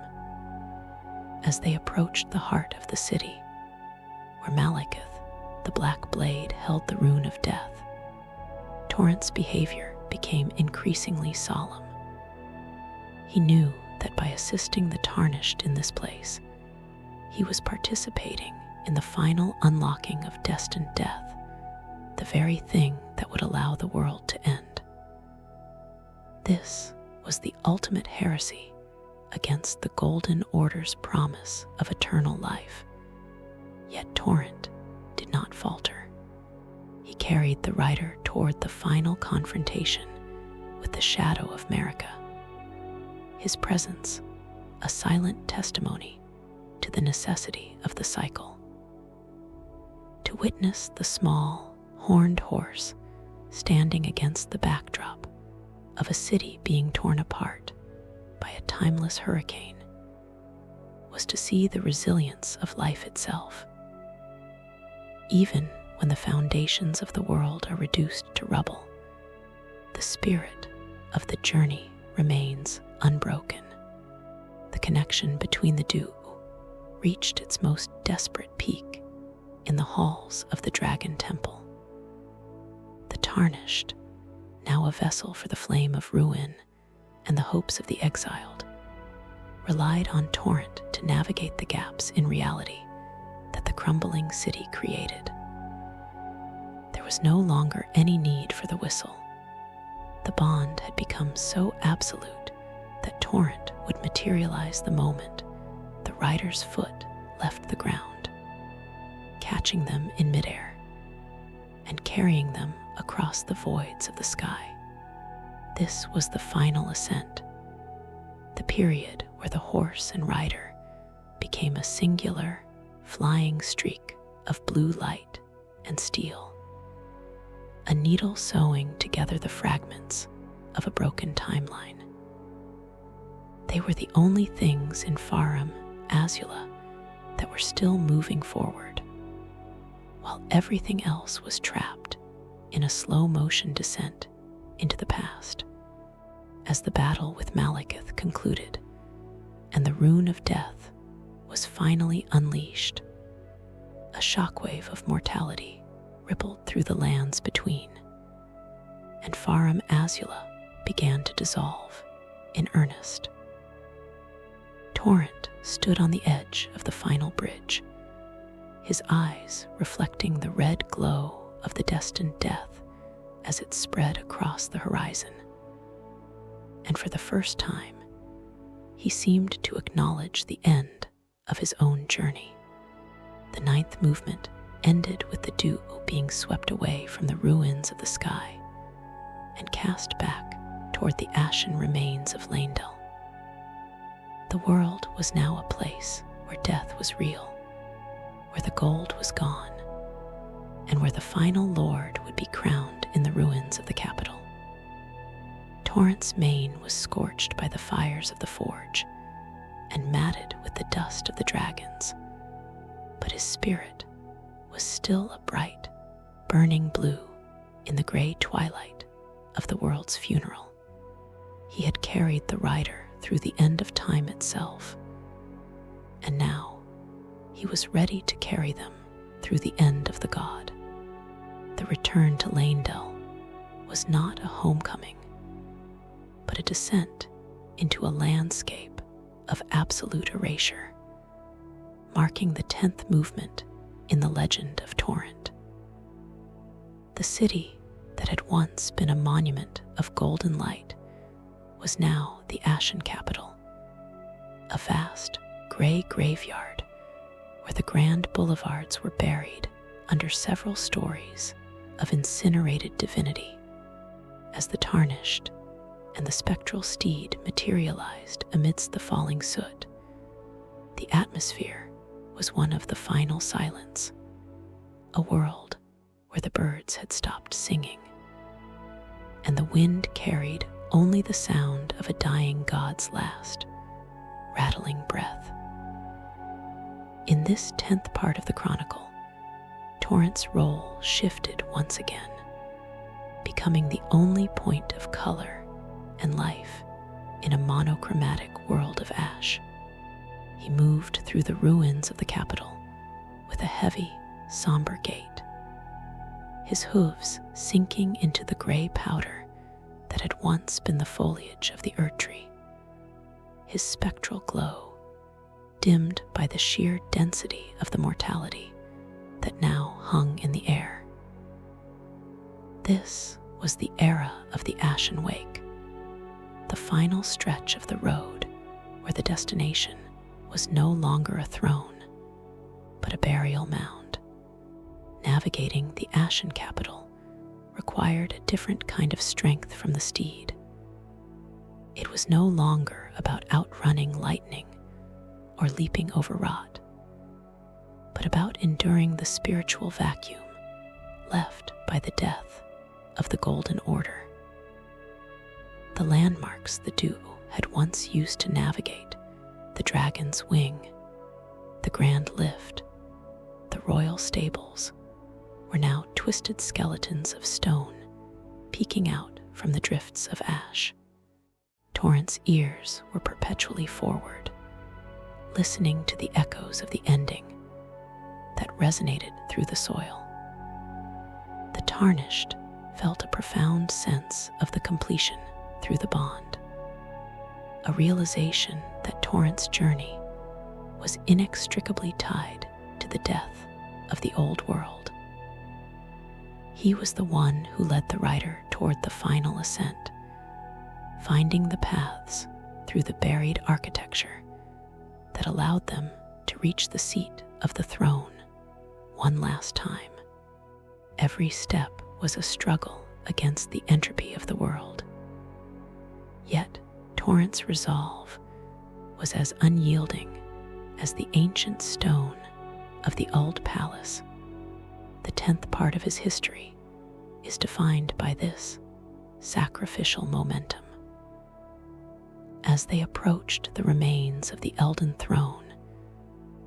As they approached the heart of the city, where Malekith, the Black Blade, held the rune of death, Torrent's behavior became increasingly solemn. He knew that by assisting the Tarnished in this place, he was participating in the final unlocking of destined death, the very thing that would allow the world to end. This was the ultimate heresy against the Golden Order's promise of eternal life. Yet Torrent did not falter. He carried the rider toward the final confrontation with the shadow of Marika, his presence a silent testimony to the necessity of the cycle. To witness the small, horned horse standing against the backdrop of a city being torn apart by a timeless hurricane was to see the resilience of life itself. Even when the foundations of the world are reduced to rubble, the spirit of the journey remains unbroken. The connection between the two reached its most desperate peak in the halls of the Dragon Temple. The Tarnished, now a vessel for the flame of ruin and the hopes of the exiled, relied on Torrent to navigate the gaps in reality that the crumbling city created. There was no longer any need for the whistle. The bond had become so absolute that Torrent would materialize the moment the rider's foot left the ground, catching them in midair and carrying them across the voids of the sky. This was the final ascent, the period where the horse and rider became a singular, flying streak of blue light and steel, a needle sewing together the fragments of a broken timeline. They were the only things in Farum Azula that were still moving forward, while everything else was trapped in a slow-motion descent into the past. As the battle with Malekith concluded and the rune of death was finally unleashed, a shockwave of mortality rippled through the lands between, and Farum Azula began to dissolve in earnest. Torrent stood on the edge of the final bridge, his eyes reflecting the red glow of the destined death as it spread across the horizon. And for the first time, he seemed to acknowledge the end of his own journey. The ninth movement ended with the dew being swept away from the ruins of the sky and cast back toward the ashen remains of Leyndell. The world was now a place where death was real, where the gold was gone, and where the final lord would be crowned in the ruins of the capital. Torrent's mane was scorched by the fires of the forge and matted with the dust of the dragons, but his spirit was still a bright, burning blue in the gray twilight of the world's funeral. He had carried the rider through the end of time itself, and now he was ready to carry them through the end of the god. The return to Leyndell was not a homecoming, but a descent into a landscape of absolute erasure, marking the 10th movement in the legend of Torrent. The city that had once been a monument of golden light was now the ashen capital, a vast gray graveyard where the grand boulevards were buried under several stories of incinerated divinity. As the Tarnished and the spectral Steed materialized amidst the falling soot, the atmosphere was one of the final silence, a world where the birds had stopped singing, and the wind carried only the sound of a dying god's last, rattling breath. In this 10th part of the chronicle, Torrent's role shifted once again, becoming the only point of color and life in a monochromatic world of ash. He moved through the ruins of the capital with a heavy, somber gait, his hooves sinking into the gray powder that had once been the foliage of the Erdtree, his spectral glow dimmed by the sheer density of the mortality that now hung in the air. This was the era of the Ashen Wake, the final stretch of the road where the destination was no longer a throne, but a burial mound. Navigating the Ashen Capital required a different kind of strength from the Steed. It was no longer about outrunning lightning or leaping over rot, but about enduring the spiritual vacuum left by the death of the Golden Order. The landmarks the Dew had once used to navigate, the Dragon's Wing, the Grand Lift, the Royal Stables, were now twisted skeletons of stone peeking out from the drifts of ash. Torrent's ears were perpetually forward, listening to the echoes of the ending that resonated through the soil. The Tarnished felt a profound sense of the completion through the bond, a realization that Torrent's journey was inextricably tied to the death of the old world. He was the one who led the rider toward the final ascent, finding the paths through the buried architecture that allowed them to reach the seat of the throne one last time. Every step was a struggle against the entropy of the world. Yet Torrent's resolve was as unyielding as the ancient stone of the old palace. The 10th part of his history is defined by this sacrificial momentum. As they approached the remains of the Elden Throne,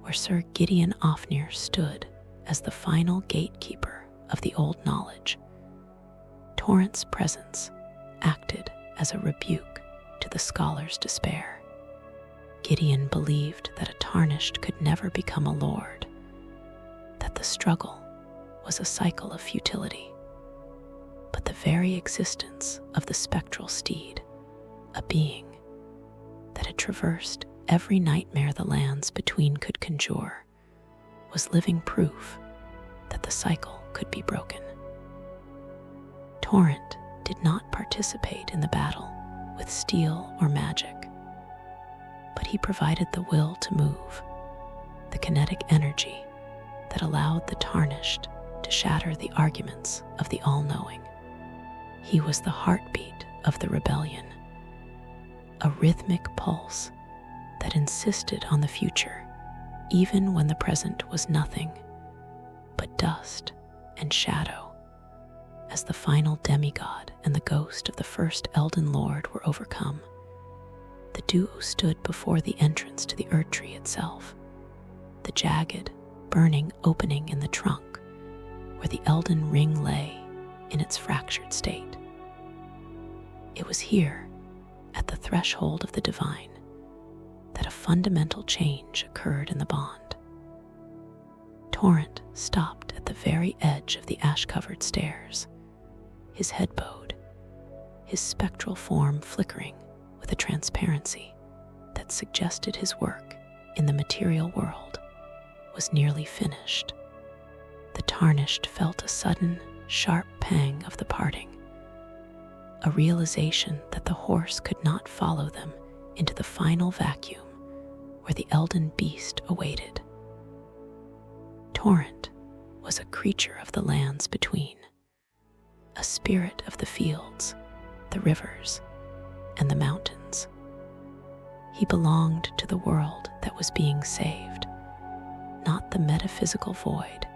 where Sir Gideon Ofnir stood as the final gatekeeper of the old knowledge, Torrent's presence acted as a rebuke to the scholar's despair. Gideon believed that a Tarnished could never become a lord, that the struggle was a cycle of futility. But the very existence of the spectral Steed, a being that had traversed every nightmare the lands between could conjure, was living proof that the cycle could be broken. Torrent did not participate in the battle with steel or magic, but he provided the will to move, the kinetic energy that allowed the Tarnished to shatter the arguments of the all-knowing. He was the heartbeat of the rebellion, a rhythmic pulse that insisted on the future even when the present was nothing but dust and shadow. As the final demigod and the ghost of the first Elden Lord were overcome, the duo stood before the entrance to the Erdtree itself, the jagged, burning opening in the trunk where the Elden Ring lay in its fractured state. It was here, at the threshold of the divine, that a fundamental change occurred in the bond. Torrent stopped at the very edge of the ash-covered stairs, his head bowed, his spectral form flickering with a transparency that suggested his work in the material world was nearly finished. The Tarnished felt a sudden, sharp pang of the parting, a realization that the horse could not follow them into the final vacuum where the Elden beast awaited. Torrent was a creature of the lands between, a spirit of the fields, the rivers, and the mountains. He belonged to the world that was being saved, not the metaphysical void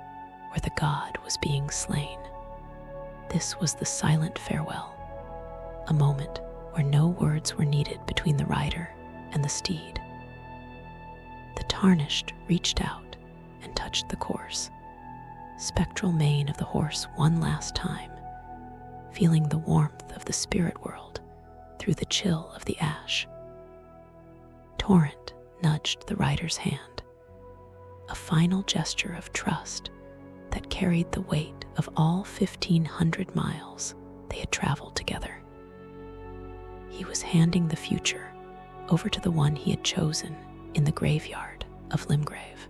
where the god was being slain. This was the silent farewell, a moment where no words were needed between the rider and the steed. The Tarnished reached out and touched the coarse, spectral mane of the horse one last time, feeling the warmth of the spirit world through the chill of the ash. Torrent nudged the rider's hand, a final gesture of trust that carried the weight of all 1,500 miles they had traveled together. He was handing the future over to the one he had chosen in the graveyard of Limgrave.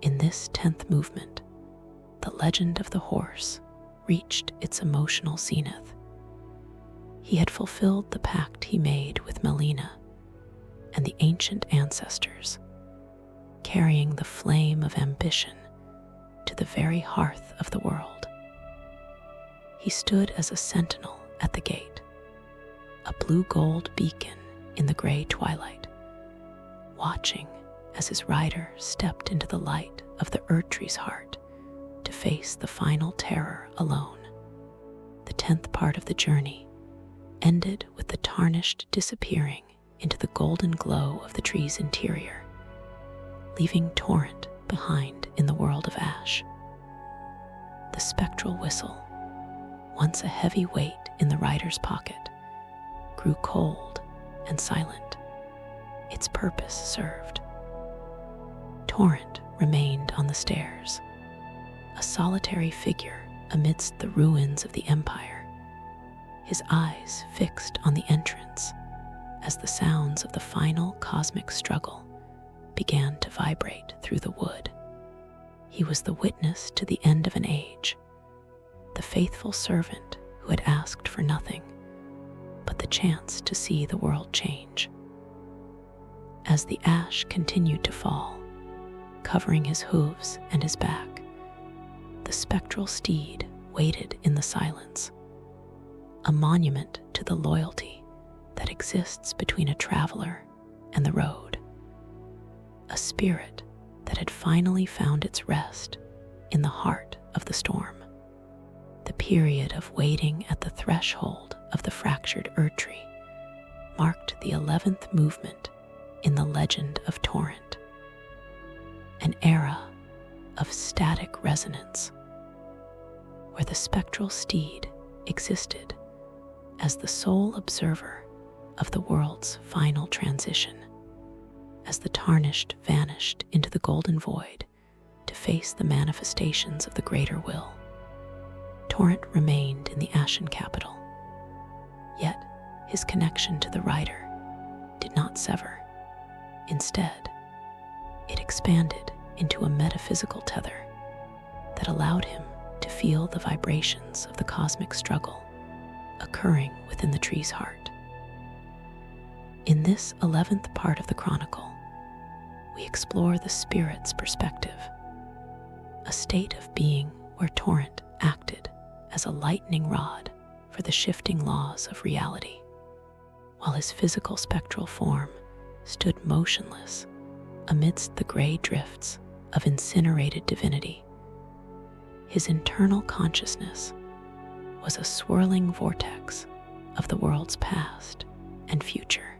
In this 10th movement, the legend of the horse reached its emotional zenith. He had fulfilled the pact he made with Melina and the ancient ancestors, carrying the flame of ambition to the very hearth of the world. He stood as a sentinel at the gate, a blue-gold beacon in the gray twilight, watching as his rider stepped into the light of the Erdtree's heart to face the final terror alone. The 10th part of the journey ended with the Tarnished disappearing into the golden glow of the tree's interior, leaving Torrent behind in the world of ash. The spectral whistle, once a heavy weight in the rider's pocket, grew cold and silent, its purpose served. Torrent remained on the stairs, a solitary figure amidst the ruins of the Empire, his eyes fixed on the entrance as the sounds of the final cosmic struggle began to vibrate through the wood. He was the witness to the end of an age, the faithful servant who had asked for nothing but the chance to see the world change. As the ash continued to fall, covering his hooves and his back, the spectral steed waited in the silence, a monument to the loyalty that exists between a traveler and the road, a spirit that had finally found its rest in the heart of the storm. The period of waiting at the threshold of the fractured Erdtree marked the 11th movement in the legend of Torrent, an era of static resonance where the spectral steed existed as the sole observer of the world's final transition. As the Tarnished vanished into the golden void to face the manifestations of the greater will, Torrent remained in the Ashen capital. Yet his connection to the rider, did not sever. Instead, it expanded into a metaphysical tether that allowed him to feel the vibrations of the cosmic struggle occurring within the tree's heart. In this 11th part of the chronicle, we explore the spirit's perspective, a state of being where Torrent acted as a lightning rod for the shifting laws of reality, while his physical spectral form stood motionless amidst the gray drifts of incinerated divinity. His internal consciousness was a swirling vortex of the world's past and future.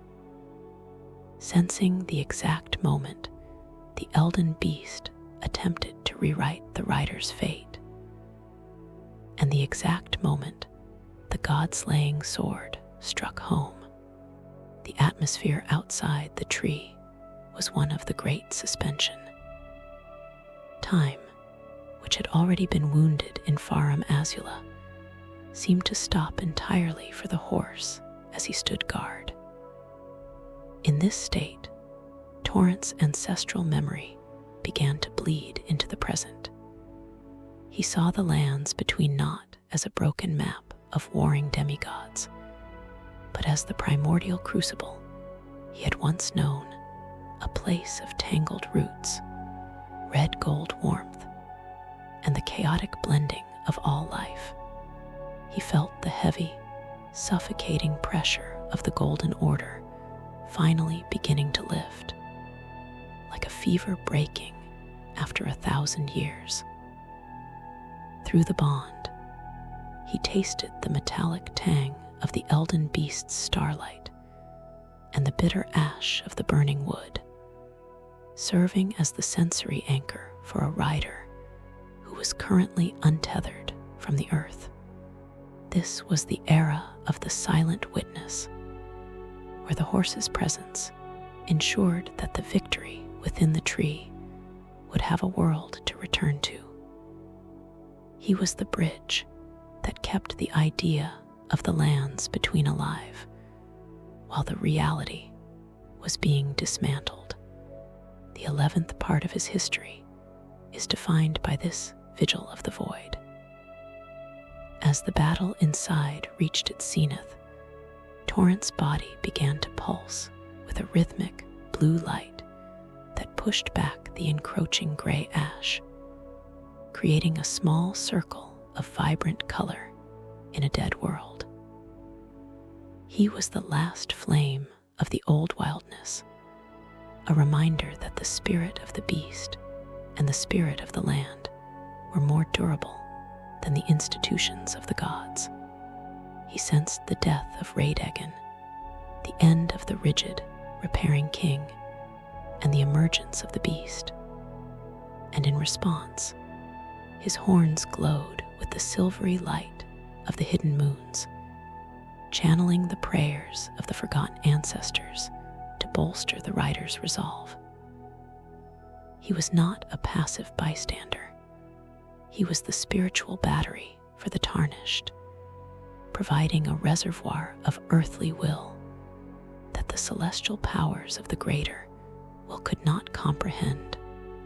Sensing the exact moment the Elden Beast attempted to rewrite the rider's fate, and the exact moment the god-slaying sword struck home, the atmosphere outside the tree was one of the great suspension. Time, which had already been wounded in Farum Azula, seemed to stop entirely for the horse as he stood guard. In this state, Torrent's ancestral memory began to bleed into the present. He saw the lands between not as a broken map of warring demigods, but as the primordial crucible he had once known, a place of tangled roots, red gold warmth, and the chaotic blending of all life. He felt the heavy, suffocating pressure of the Golden Order finally beginning to lift, like a fever breaking after 1,000 years. Through the bond, he tasted the metallic tang of the Elden Beast's starlight and the bitter ash of the burning wood, serving as the sensory anchor for a rider who was currently untethered from the earth. This was the era of the silent witness, where the horse's presence ensured that the victory within the tree would have a world to return to. He was the bridge that kept the idea of the lands between alive, while the reality was being dismantled. The 11th part of his history is defined by this vigil of the void. As the battle inside reached its zenith, Torrent's body began to pulse with a rhythmic blue light that pushed back the encroaching gray ash, creating a small circle of vibrant color in a dead world. He was the last flame of the old wildness, a reminder that the spirit of the beast and the spirit of the land were more durable than the institutions of the gods. He sensed the death of Rhaedagen, the end of the rigid, repairing king, and the emergence of the beast. And in response, his horns glowed with the silvery light of the hidden moons, channeling the prayers of the forgotten ancestors to bolster the rider's resolve. He was not a passive bystander. He was the spiritual battery for the Tarnished, providing a reservoir of earthly will that the celestial powers of the greater will could not comprehend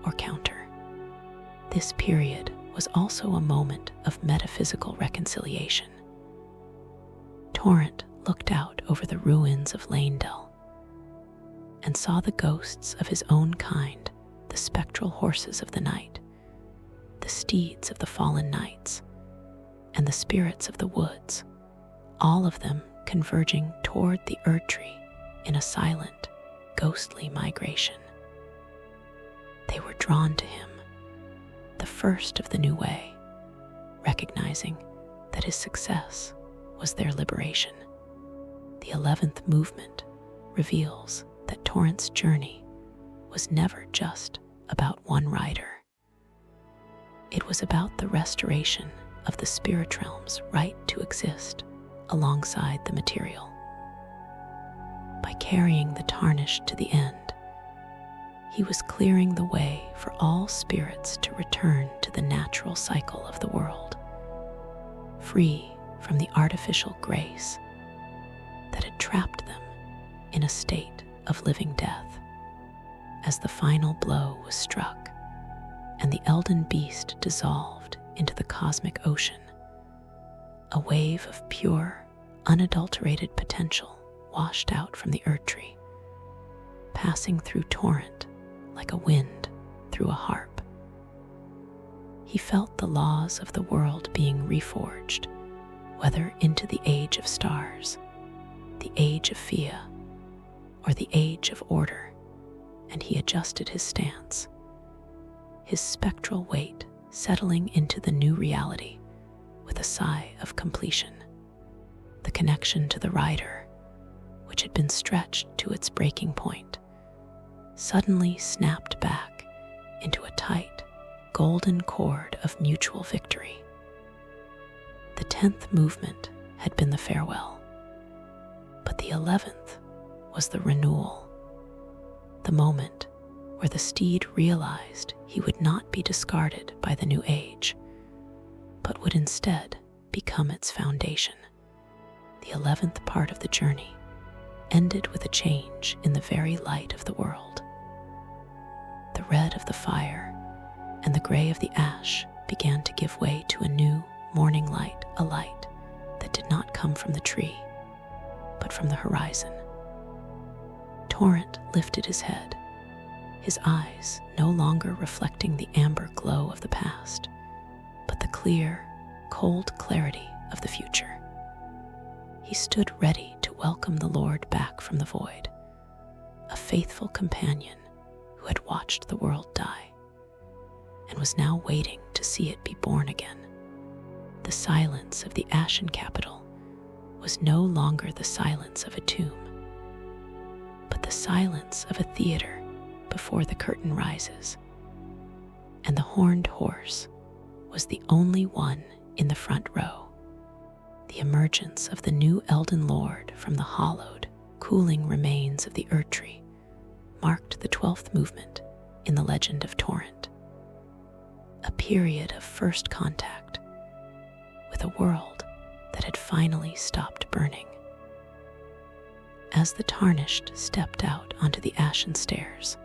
or counter. This period was also a moment of metaphysical reconciliation. Torrent looked out over the ruins of Leyndell and saw the ghosts of his own kind, the spectral horses of the night, the steeds of the fallen knights, and the spirits of the woods, all of them converging toward the Erdtree in a silent, ghostly migration. They were drawn to him, the first of the new way, recognizing that his success was their liberation. The 11th movement reveals that Torrent's journey was never just about one rider. It was about the restoration of the spirit realm's right to exist alongside the material. By carrying the Tarnished to the end, he was clearing the way for all spirits to return to the natural cycle of the world, free from the artificial grace that had trapped them in a state of living death. As the final blow was struck and the Elden beast dissolved into the cosmic ocean, a wave of pure, unadulterated potential washed out from the Erdtree, passing through Torrent like a wind through a harp. He felt the laws of the world being reforged, whether into the age of stars, the age of Fia, or the age of order, and he adjusted his stance, his spectral weight settling into the new reality with a sigh of completion. The connection to the rider, which had been stretched to its breaking point, suddenly snapped back into a tight, golden cord of mutual victory. The 10th movement had been the farewell, but the 11th was the renewal, the moment where the steed realized he would not be discarded by the new age, but would instead become its foundation. The 11th part of the journey ended with a change in the very light of the world. The red of the fire and the gray of the ash began to give way to a new morning light, a light that did not come from the tree, but from the horizon. Torrent lifted his head, his eyes no longer reflecting the amber glow of the past, but the clear, cold clarity of the future. He stood ready to welcome the Lord back from the void, a faithful companion who had watched the world die and was now waiting to see it be born again. The silence of the Ashen capital was no longer the silence of a tomb, but the silence of a theater before the curtain rises, and the horned horse was the only one in the front row. The emergence of the new Elden Lord from the hollowed, cooling remains of the Erdtree marked the 12th movement in the legend of Torrent, a period of first contact with a world that had finally stopped burning. As the Tarnished stepped out onto the ashen stairs,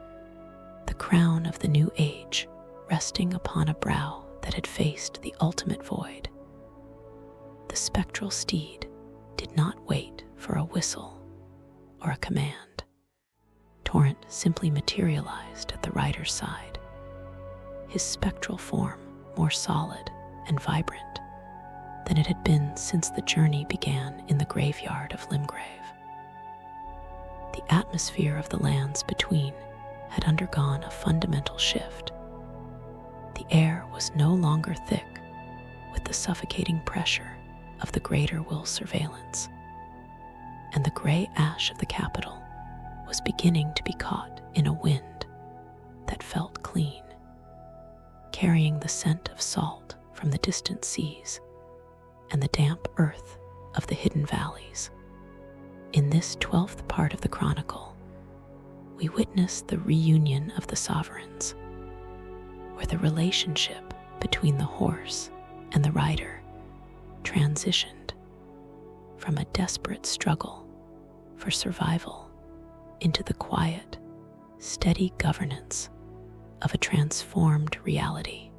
the crown of the new age resting upon a brow that had faced the ultimate void, the spectral steed did not wait for a whistle or a command. Torrent simply materialized at the rider's side, his spectral form more solid and vibrant than it had been since the journey began in the graveyard of Limgrave. The atmosphere of the lands between had undergone a fundamental shift. The air was no longer thick with the suffocating pressure of the greater will surveillance, and the gray ash of the capital was beginning to be caught in a wind that felt clean, carrying the scent of salt from the distant seas and the damp earth of the hidden valleys. In this 12th part of the chronicle, we witness the reunion of the sovereigns, where the relationship between the horse and the rider transitioned from a desperate struggle for survival into the quiet, steady governance of a transformed reality.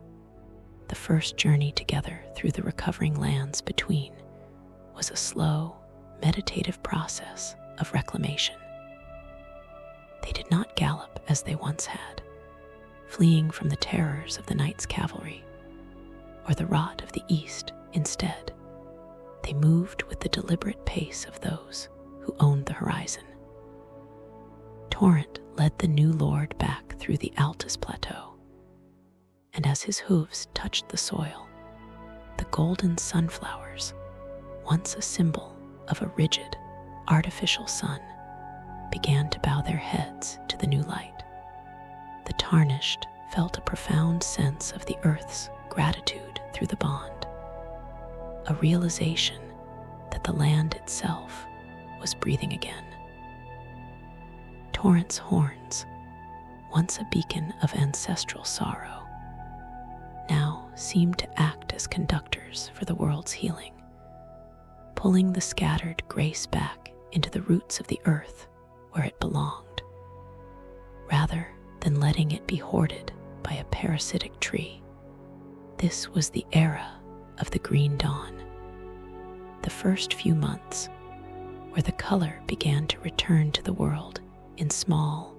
The first journey together through the recovering lands between was a slow, meditative process of reclamation. They did not gallop as they once had, fleeing from the terrors of the Knight's cavalry or the rot of the East. Instead, they moved with the deliberate pace of those who owned the horizon. Torrent led the new lord back through the Altus Plateau, and as his hooves touched the soil, the golden sunflowers, once a symbol of a rigid, artificial sun, began to bow their heads to the new light. The Tarnished felt a profound sense of the earth's gratitude through the bond, a realization that the land itself was breathing again. Torrent's horns, once a beacon of ancestral sorrow, now seemed to act as conductors for the world's healing, pulling the scattered grace back into the roots of the earth where it belonged, rather than letting it be hoarded by a parasitic tree. This was the era of the Green Dawn, the first few months where the color began to return to the world in small,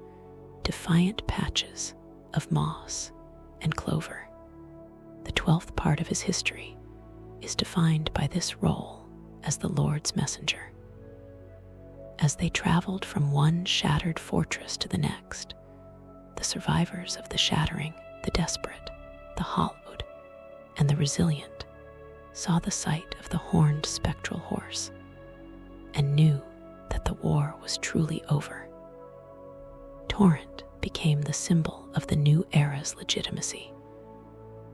defiant patches of moss and clover. The 12th part of his history is defined by this role as the Lord's messenger. As they traveled from one shattered fortress to the next, the survivors of the shattering, the desperate, the hollowed, and the resilient saw the sight of the horned spectral horse and knew that the war was truly over. Torrent became the symbol of the new era's legitimacy.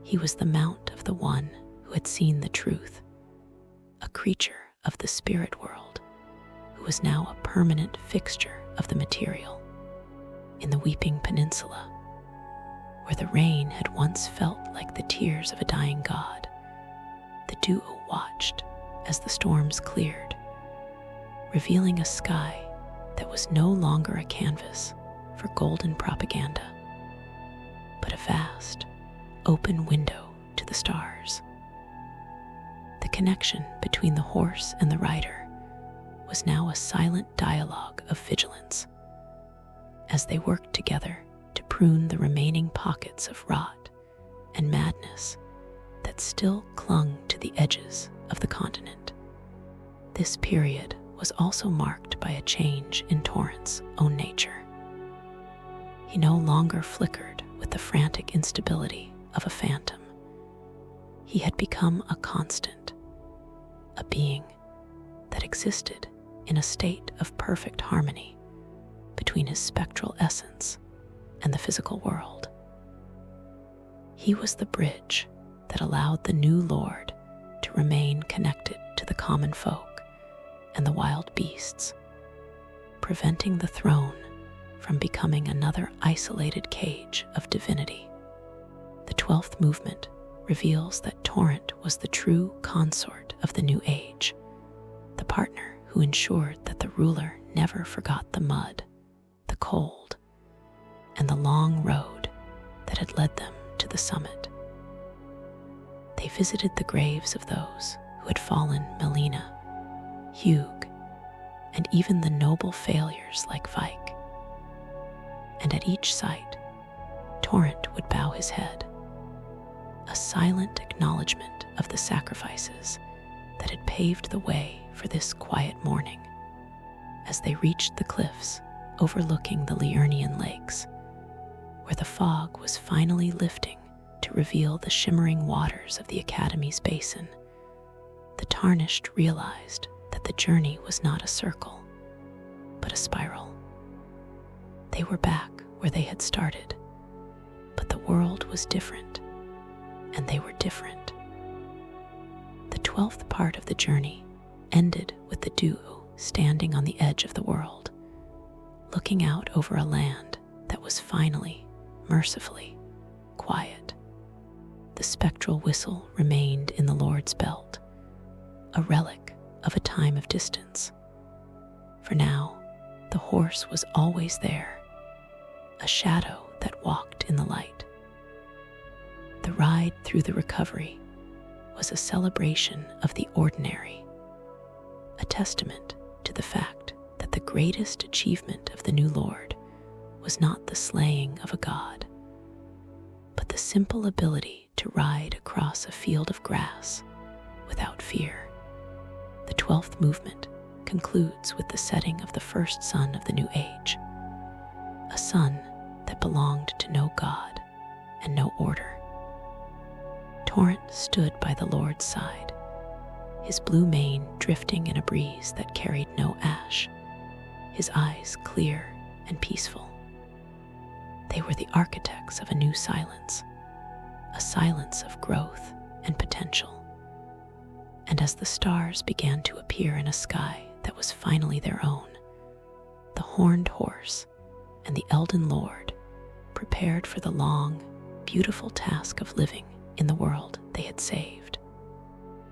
He was the mount of the one who had seen the truth, a creature of the spirit world who was now a permanent fixture of the material. In the Weeping Peninsula, where the rain had once felt like the tears of a dying god, the duo watched as the storms cleared, revealing a sky that was no longer a canvas for golden propaganda, but a vast, open window to the stars. The connection between the horse and the rider was now a silent dialogue of vigilance, as they worked together to prune the remaining pockets of rot and madness that still clung to the edges of the continent. This period was also marked by a change in Torrent's own nature. He no longer flickered with the frantic instability of a phantom. He had become a constant, a being that existed in a state of perfect harmony between his spectral essence and the physical world. He was the bridge that allowed the new Lord to remain connected to the common folk and the wild beasts, preventing the throne from becoming another isolated cage of divinity. The 12th movement reveals that Torrent was the true consort of the new age, the partner who ensured that the ruler never forgot the mud, the cold, and the long road that had led them to the summit. They visited the graves of those who had fallen: Melina, Hugh, and even the noble failures like Vike. And at each site, Torrent would bow his head, a silent acknowledgement of the sacrifices that had paved the way for this quiet morning. As they reached the cliffs overlooking the Liurnian lakes, where the fog was finally lifting to reveal the shimmering waters of the Academy's basin, the Tarnished realized that the journey was not a circle, but a spiral. They were back where they had started, but the world was different, and they were different. The 12th part of the journey ended with the duo standing on the edge of the world, looking out over a land that was finally, mercifully, quiet. The spectral whistle remained in the Lord's belt, a relic of a time of distance. For now, the horse was always there, a shadow that walked in the light. The ride through the recovery was a celebration of the ordinary, a testament to the fact that the greatest achievement of the new Lord was not the slaying of a god, but the simple ability to ride across a field of grass without fear. The 12th movement concludes with the setting of the first sun of the new age, a sun that belonged to no god and no order. Torrent stood by the Lord's side, his blue mane drifting in a breeze that carried no ash, his eyes clear and peaceful. They were the architects of a new silence, a silence of growth and potential. And as the stars began to appear in a sky that was finally their own, the horned horse and the Elden Lord prepared for the long, beautiful task of living in the world they had saved.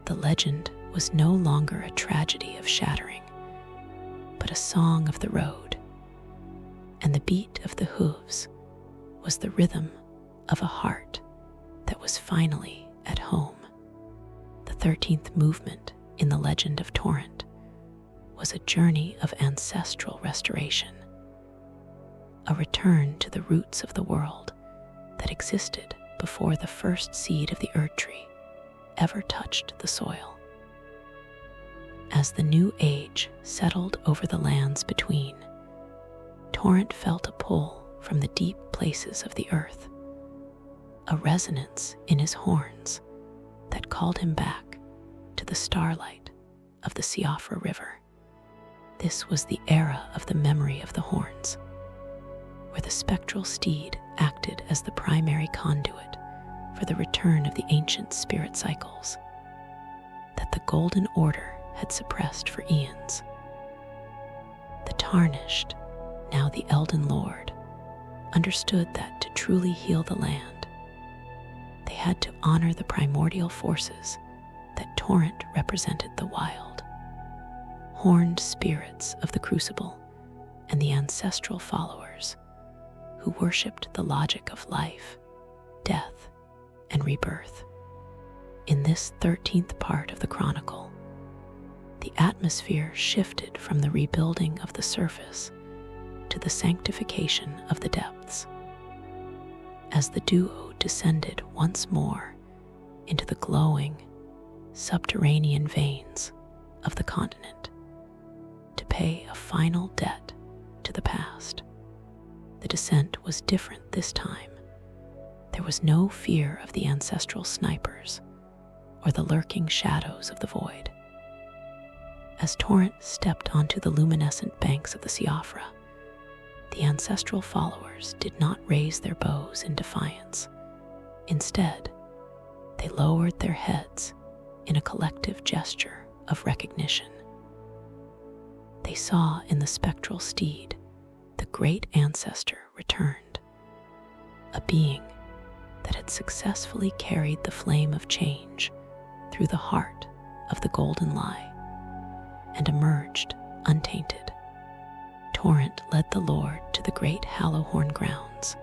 The legend was no longer a tragedy of shattering, but a song of the road and the beat of the hooves was the rhythm of a heart that was finally at home. The 13th movement in the legend of Torrent was a journey of ancestral restoration, a return to the roots of the world that existed before the first seed of the Erd Tree ever touched the soil. As the new age settled over the lands between, Torrent felt a pull from the deep places of the earth, a resonance in his horns that called him back to the starlight of the Siofra River. This was the era of the memory of the horns, where the spectral steed acted as the primary conduit for the return of the ancient spirit cycles that the Golden Order had suppressed for eons. The Tarnished, now the Elden Lord, understood that to truly heal the land, they had to honor the primordial forces that Torrent represented: the wild, horned spirits of the Crucible and the ancestral followers who worshipped the logic of life, death, and rebirth. In this 13th part of the chronicle, the atmosphere shifted from the rebuilding of the surface to the sanctification of the depths, as the duo descended once more into the glowing, subterranean veins of the continent to pay a final debt to the past. The descent was different this time. There was no fear of the ancestral snipers or the lurking shadows of the void. As Torrent stepped onto the luminescent banks of the Siofra, the ancestral followers did not raise their bows in defiance. Instead, they lowered their heads in a collective gesture of recognition. They saw in the spectral steed the great ancestor returned, a being that had successfully carried the flame of change through the heart of the golden lie and emerged untainted. Torrent led the Lord to the great Hallowhorn grounds,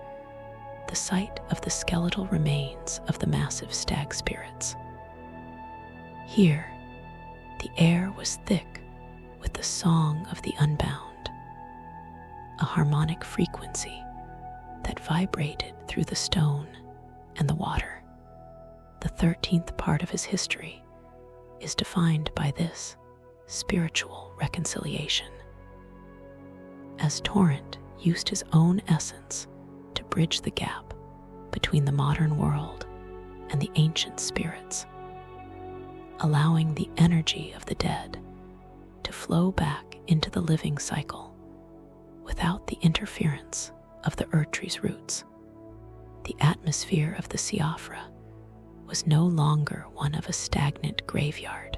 the site of the skeletal remains of the massive stag spirits. Here, the air was thick with the song of the unbound, a harmonic frequency that vibrated through the stone and the water. The 13th part of his history is defined by this spiritual reconciliation. As Torrent used his own essence to bridge the gap between the modern world and the ancient spirits, allowing the energy of the dead to flow back into the living cycle without the interference of the Erd Tree's roots. The atmosphere of the Siofra was no longer one of a stagnant graveyard,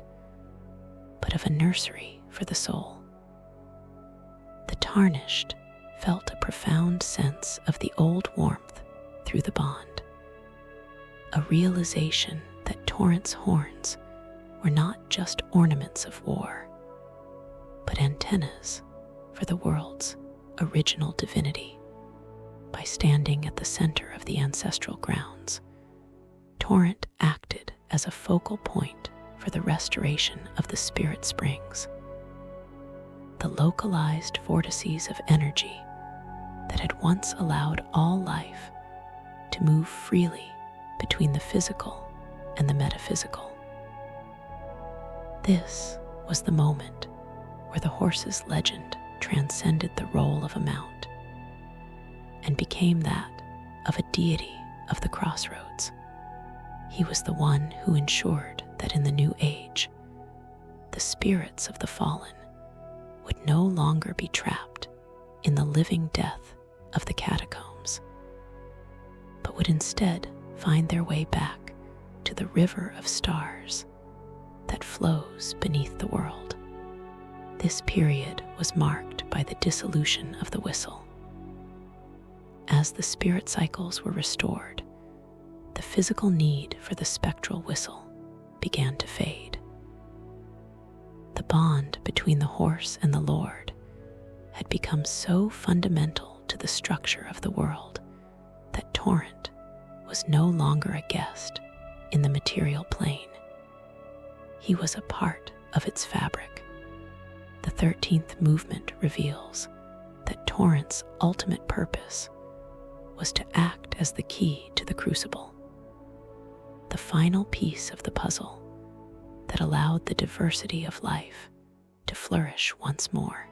but of a nursery for the soul. The Tarnished felt a profound sense of the old warmth through the bond, a realization that Torrent's horns were not just ornaments of war, but antennas for the world's original divinity. By standing at the center of the ancestral grounds, Torrent acted as a focal point for the restoration of the spirit springs, the localized vortices of energy that had once allowed all life to move freely between the physical and the metaphysical. This was the moment where the horse's legend transcended the role of a mount and became that of a deity of the crossroads. He was the one who ensured that in the new age, the spirits of the fallen would no longer be trapped in the living death of the catacombs, but would instead find their way back to the river of stars that flows beneath the world. This period was marked by the dissolution of the whistle. As the spirit cycles were restored, the physical need for the spectral whistle began to fade. The bond between the horse and the Lord had become so fundamental revealed to the structure of the world that Torrent was no longer a guest in the material plane. He was a part of its fabric. The 13th movement reveals that Torrent's ultimate purpose was to act as the key to the crucible, the final piece of the puzzle that allowed the diversity of life to flourish once more.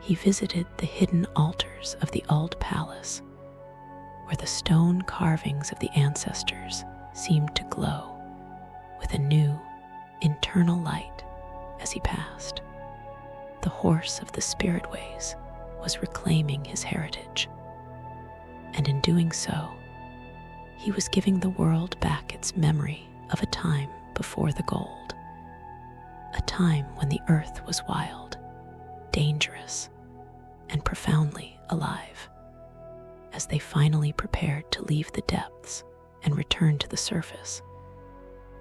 He visited the hidden altars of the Uld Palace, where the stone carvings of the ancestors seemed to glow with a new, internal light as he passed. The horse of the spiritways was reclaiming his heritage, and in doing so, he was giving the world back its memory of a time before the gold, a time when the earth was wild, dangerous, and profoundly alive. As they finally prepared to leave the depths and return to the surface,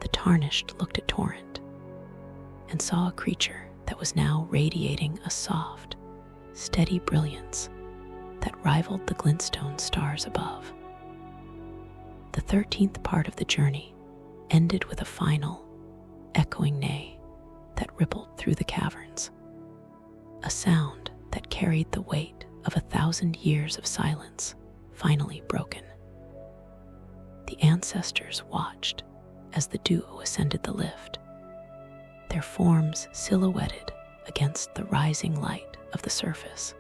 the Tarnished looked at Torrent and saw a creature that was now radiating a soft, steady brilliance that rivaled the glintstone stars above. The 13th part of the journey ended with a final, echoing neigh that rippled through the caverns, a sound that carried the weight of 1,000 years of silence finally broken. The ancestors watched as the duo ascended the lift, their forms silhouetted against the rising light of the surface.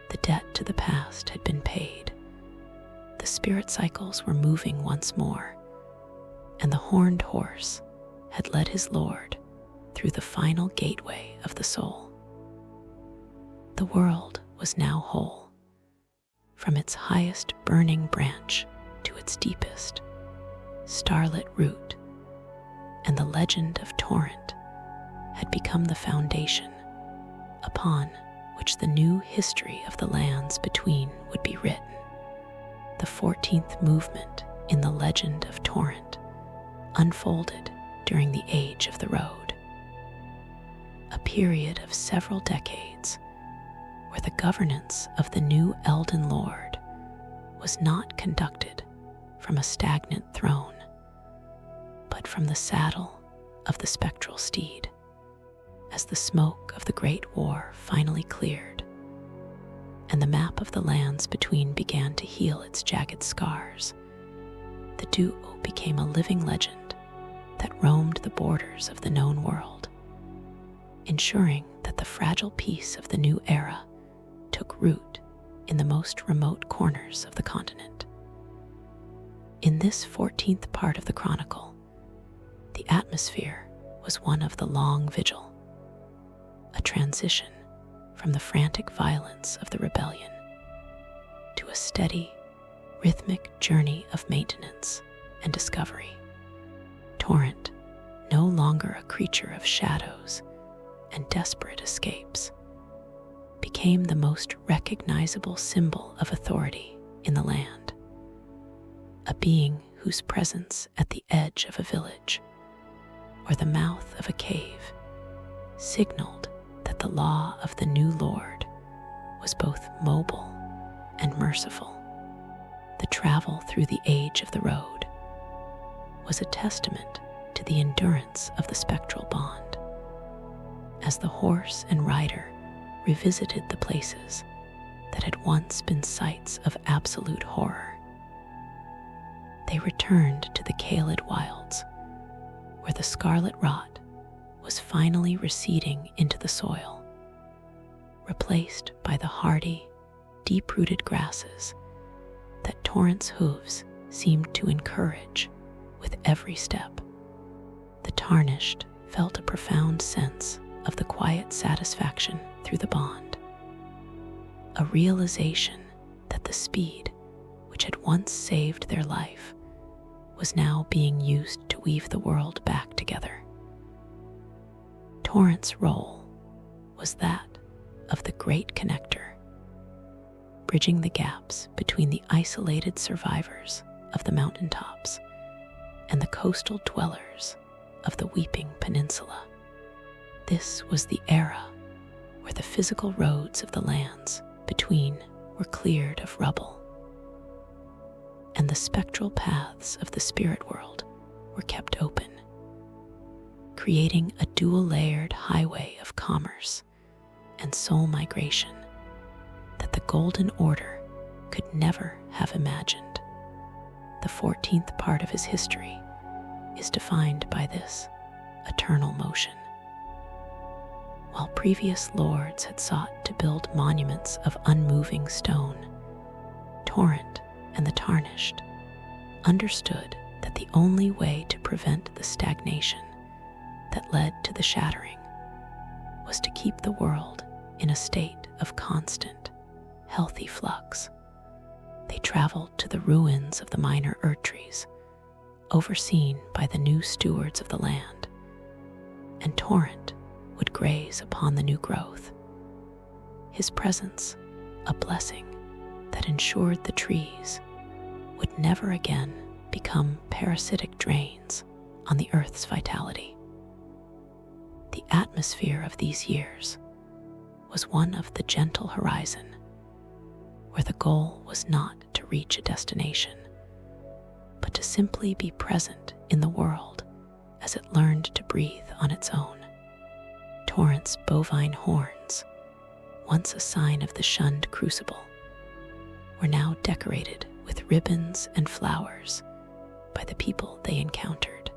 The debt to the past had been paid. The spirit cycles were moving once more, and the horned horse had led his lord through the final gateway of the soul. The world was now whole, from its highest burning branch to its deepest, starlit root, and the legend of Torrent had become the foundation upon which the new history of the lands between would be written. The 14th movement in the legend of Torrent unfolded during the Age of the Road, a period of several decades where the governance of the new Elden Lord was not conducted from a stagnant throne, but from the saddle of the spectral steed. As the smoke of the Great War finally cleared, and the map of the lands between began to heal its jagged scars, the duo became a living legend that roamed the borders of the known world, ensuring that the fragile peace of the new era took root in the most remote corners of the continent. In this 14th part of the chronicle, the atmosphere was one of the long vigil, a transition from the frantic violence of the rebellion to a steady, rhythmic journey of maintenance and discovery. Torrent, no longer a creature of shadows and desperate escapes, became the most recognizable symbol of authority in the land, a being whose presence at the edge of a village or the mouth of a cave signaled that the law of the new Lord was both mobile and merciful. The travel through the Age of the Road was a testament to the endurance of the spectral bond, as the horse and rider revisited the places that had once been sites of absolute horror. They returned to the Caelid wilds, where the scarlet rot was finally receding into the soil, replaced by the hardy, deep-rooted grasses that Torrent's hooves seemed to encourage with every step. The Tarnished felt a profound sense of the quiet satisfaction through the bond, a realization that the speed which had once saved their life was now being used to weave the world back together. Torrent's role was that of the great connector, bridging the gaps between the isolated survivors of the mountaintops and the coastal dwellers of the Weeping Peninsula. This was the era where the physical roads of the lands between were cleared of rubble, and the spectral paths of the spirit world were kept open, creating a dual-layered highway of commerce and soul migration that the Golden Order could never have imagined. The 14th part of his history is defined by this eternal motion. While previous lords had sought to build monuments of unmoving stone, Torrent and the Tarnished understood that the only way to prevent the stagnation that led to the shattering was to keep the world in a state of constant, healthy flux. They traveled to the ruins of the minor Erdtrees, overseen by the new stewards of the land, and Torrent would graze upon the new growth. His presence, a blessing that ensured the trees would never again become parasitic drains on the earth's vitality. The atmosphere of these years was one of the gentle horizon, where the goal was not to reach a destination, but to simply be present in the world as it learned to breathe on its own. Torrent's bovine horns, once a sign of the shunned crucible, were now decorated with ribbons and flowers by the people they encountered,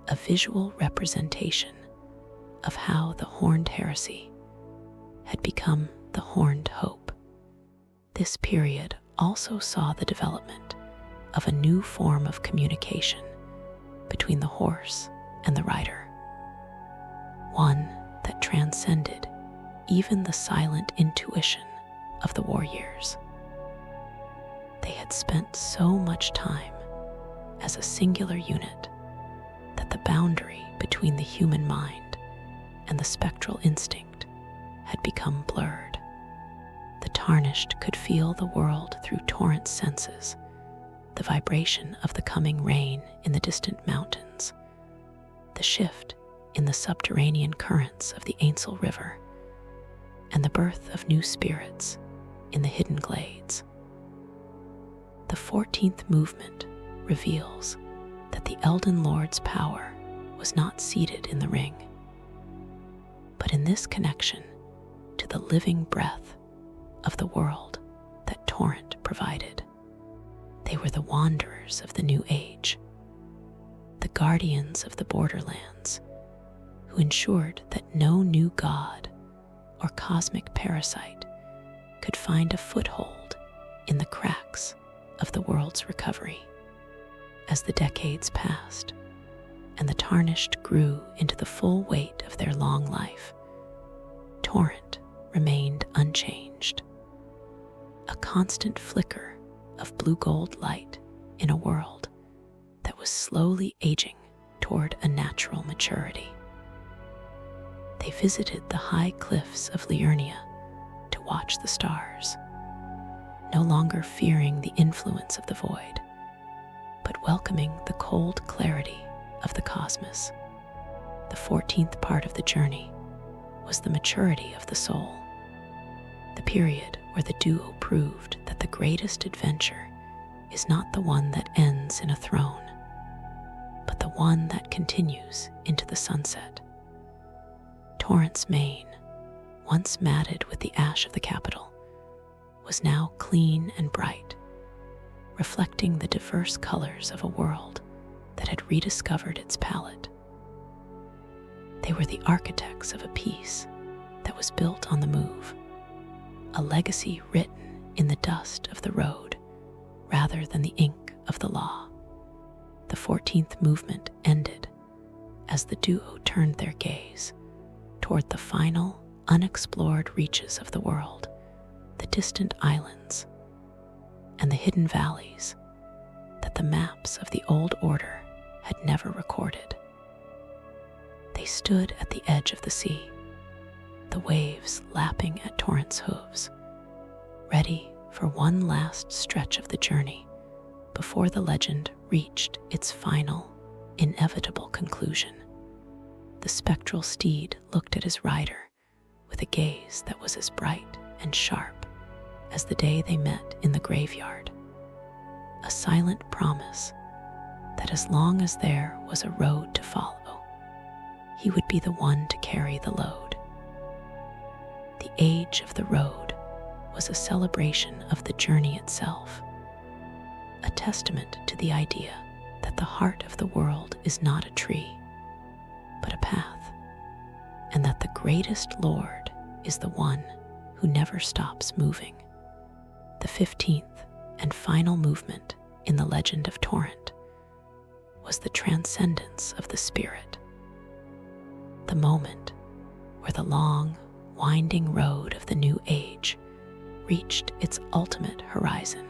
a visual representation of how the horned heresy had become the horned hope. This period also saw the development of a new form of communication between the horse and the rider, one that transcended even the silent intuition of the warriors. They had spent so much time as a singular unit that the boundary between the human mind and the spectral instinct had become blurred. The Tarnished could feel the world through Torrent's senses, the vibration of the coming rain in the distant mountains, the shift in the subterranean currents of the Ainsel River, and the birth of new spirits in the hidden glades. The 14th movement reveals that the Elden Lord's power was not seated in the ring, but in this connection to the living breath of the world that Torrent provided. They were the wanderers of the new age, the guardians of the borderlands, who ensured that no new god or cosmic parasite could find a foothold in the cracks of the world's recovery. As the decades passed and the Tarnished grew into the full weight of their long life, Torrent remained unchanged, a constant flicker of blue-gold light in a world that was slowly aging toward a natural maturity. They visited the high cliffs of Liurnia to watch the stars, no longer fearing the influence of the void, but welcoming the cold clarity of the cosmos. The 14th part of the journey was the maturity of the soul, the period where the duo proved that the greatest adventure is not the one that ends in a throne, but the one that continues into the sunset. Torrent's mane, once matted with the ash of the capital, was now clean and bright, reflecting the diverse colors of a world that had rediscovered its palette. They were the architects of a peace that was built on the move, a legacy written in the dust of the road rather than the ink of the law. The 14th movement ended as the duo turned their gaze toward the final, unexplored reaches of the world, the distant islands, and the hidden valleys that the maps of the Old Order had never recorded. They stood at the edge of the sea, the waves lapping at Torrent's hooves, ready for one last stretch of the journey before the legend reached its final, inevitable conclusion. The spectral steed looked at his rider with a gaze that was as bright and sharp as the day they met in the graveyard. A silent promise that as long as there was a road to follow, he would be the one to carry the load. The age of the road was a celebration of the journey itself, a testament to the idea that the heart of the world is not a tree, but a path, and that the greatest Lord is the one who never stops moving. The 15th and final movement in the legend of Torrent was the transcendence of the spirit, the moment where the long, winding road of the new age reached its ultimate horizon,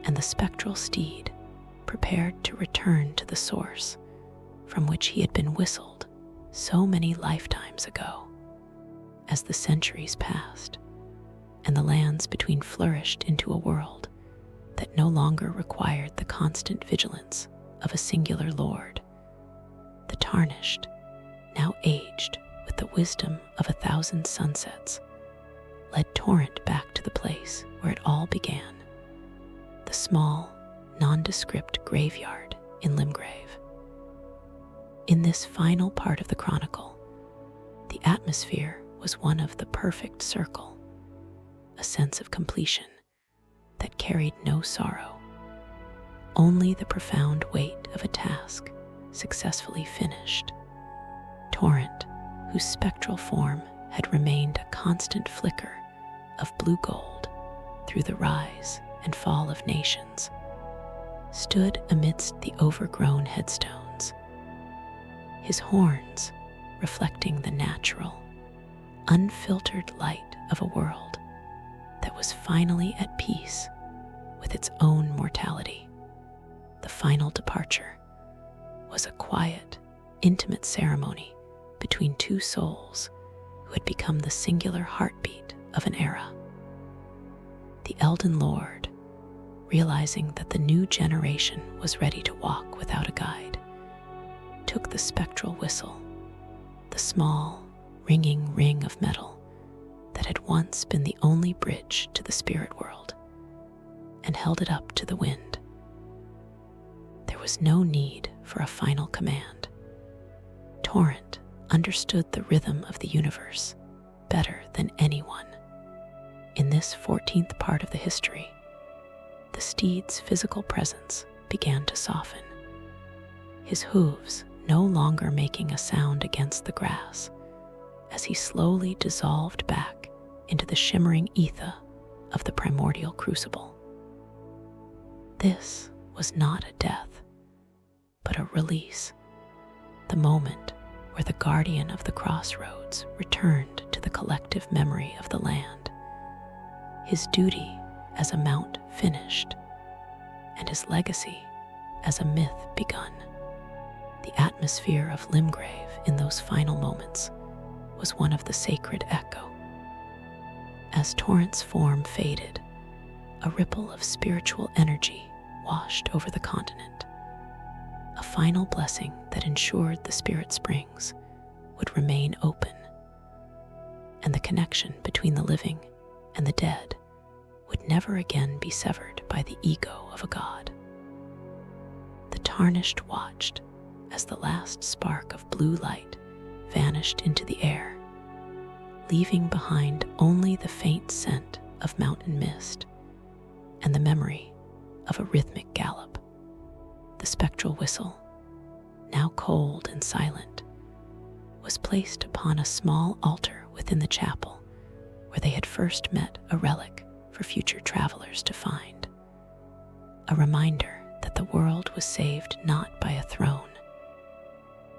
and the spectral steed prepared to return to the source from which he had been whistled so many lifetimes ago. As the centuries passed and the lands between flourished into a world that no longer required the constant vigilance of a singular lord, the Tarnished, now aged with the wisdom of 1,000 sunsets, led Torrent back to the place where it all began, the small, nondescript graveyard in Limgrave. In this final part of the chronicle, the atmosphere was one of the perfect circle, a sense of completion that carried no sorrow, only the profound weight of a task successfully finished. Torrent, whose spectral form had remained a constant flicker of blue gold through the rise and fall of nations, stood amidst the overgrown headstones, his horns reflecting the natural, unfiltered light of a world that was finally at peace with its own mortality. The final departure was a quiet, intimate ceremony between two souls who had become the singular heartbeat of an era. The Elden Lord, realizing that the new generation was ready to walk without a guide, took the spectral whistle, the small, ringing ring of metal that had once been the only bridge to the spirit world, and held it up to the wind. There was no need for a final command. Torrent understood the rhythm of the universe better than anyone. In this 14th part of the history, the steed's physical presence began to soften, his hooves no longer making a sound against the grass as he slowly dissolved back into the shimmering ether of the primordial crucible. This was not a death, but a release, the moment where the guardian of the crossroads returned to the collective memory of the land, his duty as a mount finished, and his legacy as a myth begun. The atmosphere of Limgrave in those final moments was one of the sacred echo. As Torrent's form faded, a ripple of spiritual energy washed over the continent, a final blessing that ensured the spirit springs would remain open, and the connection between the living and the dead would never again be severed by the ego of a god. The Tarnished watched as the last spark of blue light vanished into the air, leaving behind only the faint scent of mountain mist and the memory of a rhythmic gallop. The spectral whistle, now cold and silent, was placed upon a small altar within the chapel where they had first met, a relic for future travelers to find, a reminder that the world was saved not by a throne,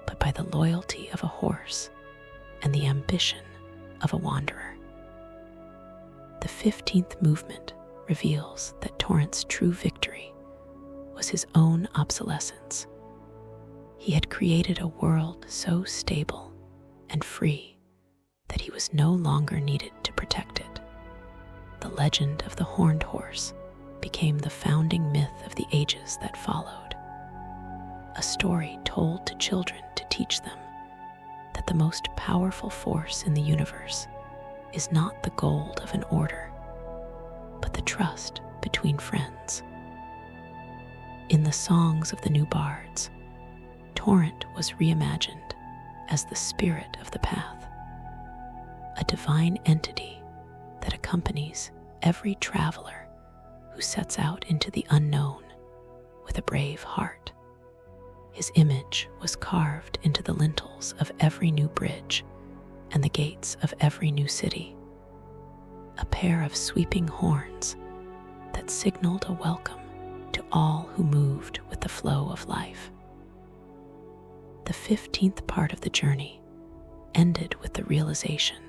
but by the loyalty of a horse and the ambition of a wanderer. The 15th movement reveals that Torrent's true victory was his own obsolescence. He had created a world so stable and free that he was no longer needed to protect it. The legend of the horned horse became the founding myth of the ages that followed, a story told to children to teach them that the most powerful force in the universe is not the gold of an order, but the trust between friends. In the songs of the new bards, Torrent was reimagined as the spirit of the path, a divine entity that accompanies every traveler who sets out into the unknown with a brave heart. His image was carved into the lintels of every new bridge and the gates of every new city, a pair of sweeping horns that signaled a welcome to all who moved with the flow of life. The 15th part of the journey ended with the realization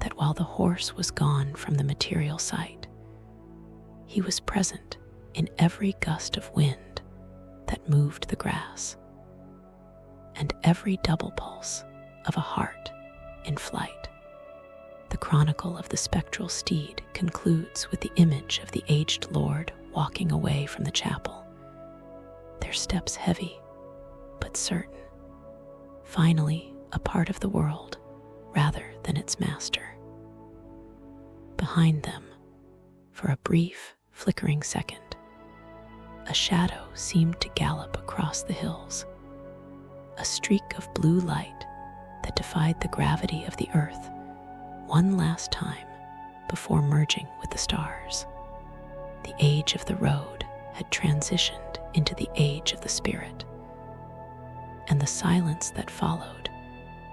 that while the horse was gone from the material sight, he was present in every gust of wind that moved the grass and every double pulse of a heart in flight. The chronicle of the spectral steed concludes with the image of the aged lord walking away from the chapel, their steps heavy but certain, finally a part of the world rather than its master. Behind them, for a brief, flickering second, a shadow seemed to gallop across the hills, a streak of blue light that defied the gravity of the earth one last time before merging with the stars. The age of the road had transitioned into the age of the spirit, and the silence that followed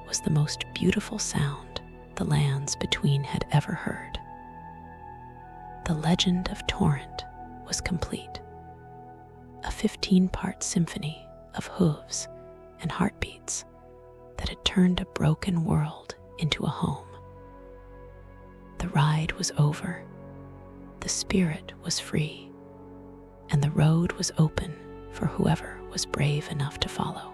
was the most beautiful sound the lands between had ever heard. The legend of Torrent was complete, a 15-part symphony of hooves and heartbeats that had turned a broken world into a home. The ride was over, the spirit was free, and the road was open for whoever was brave enough to follow.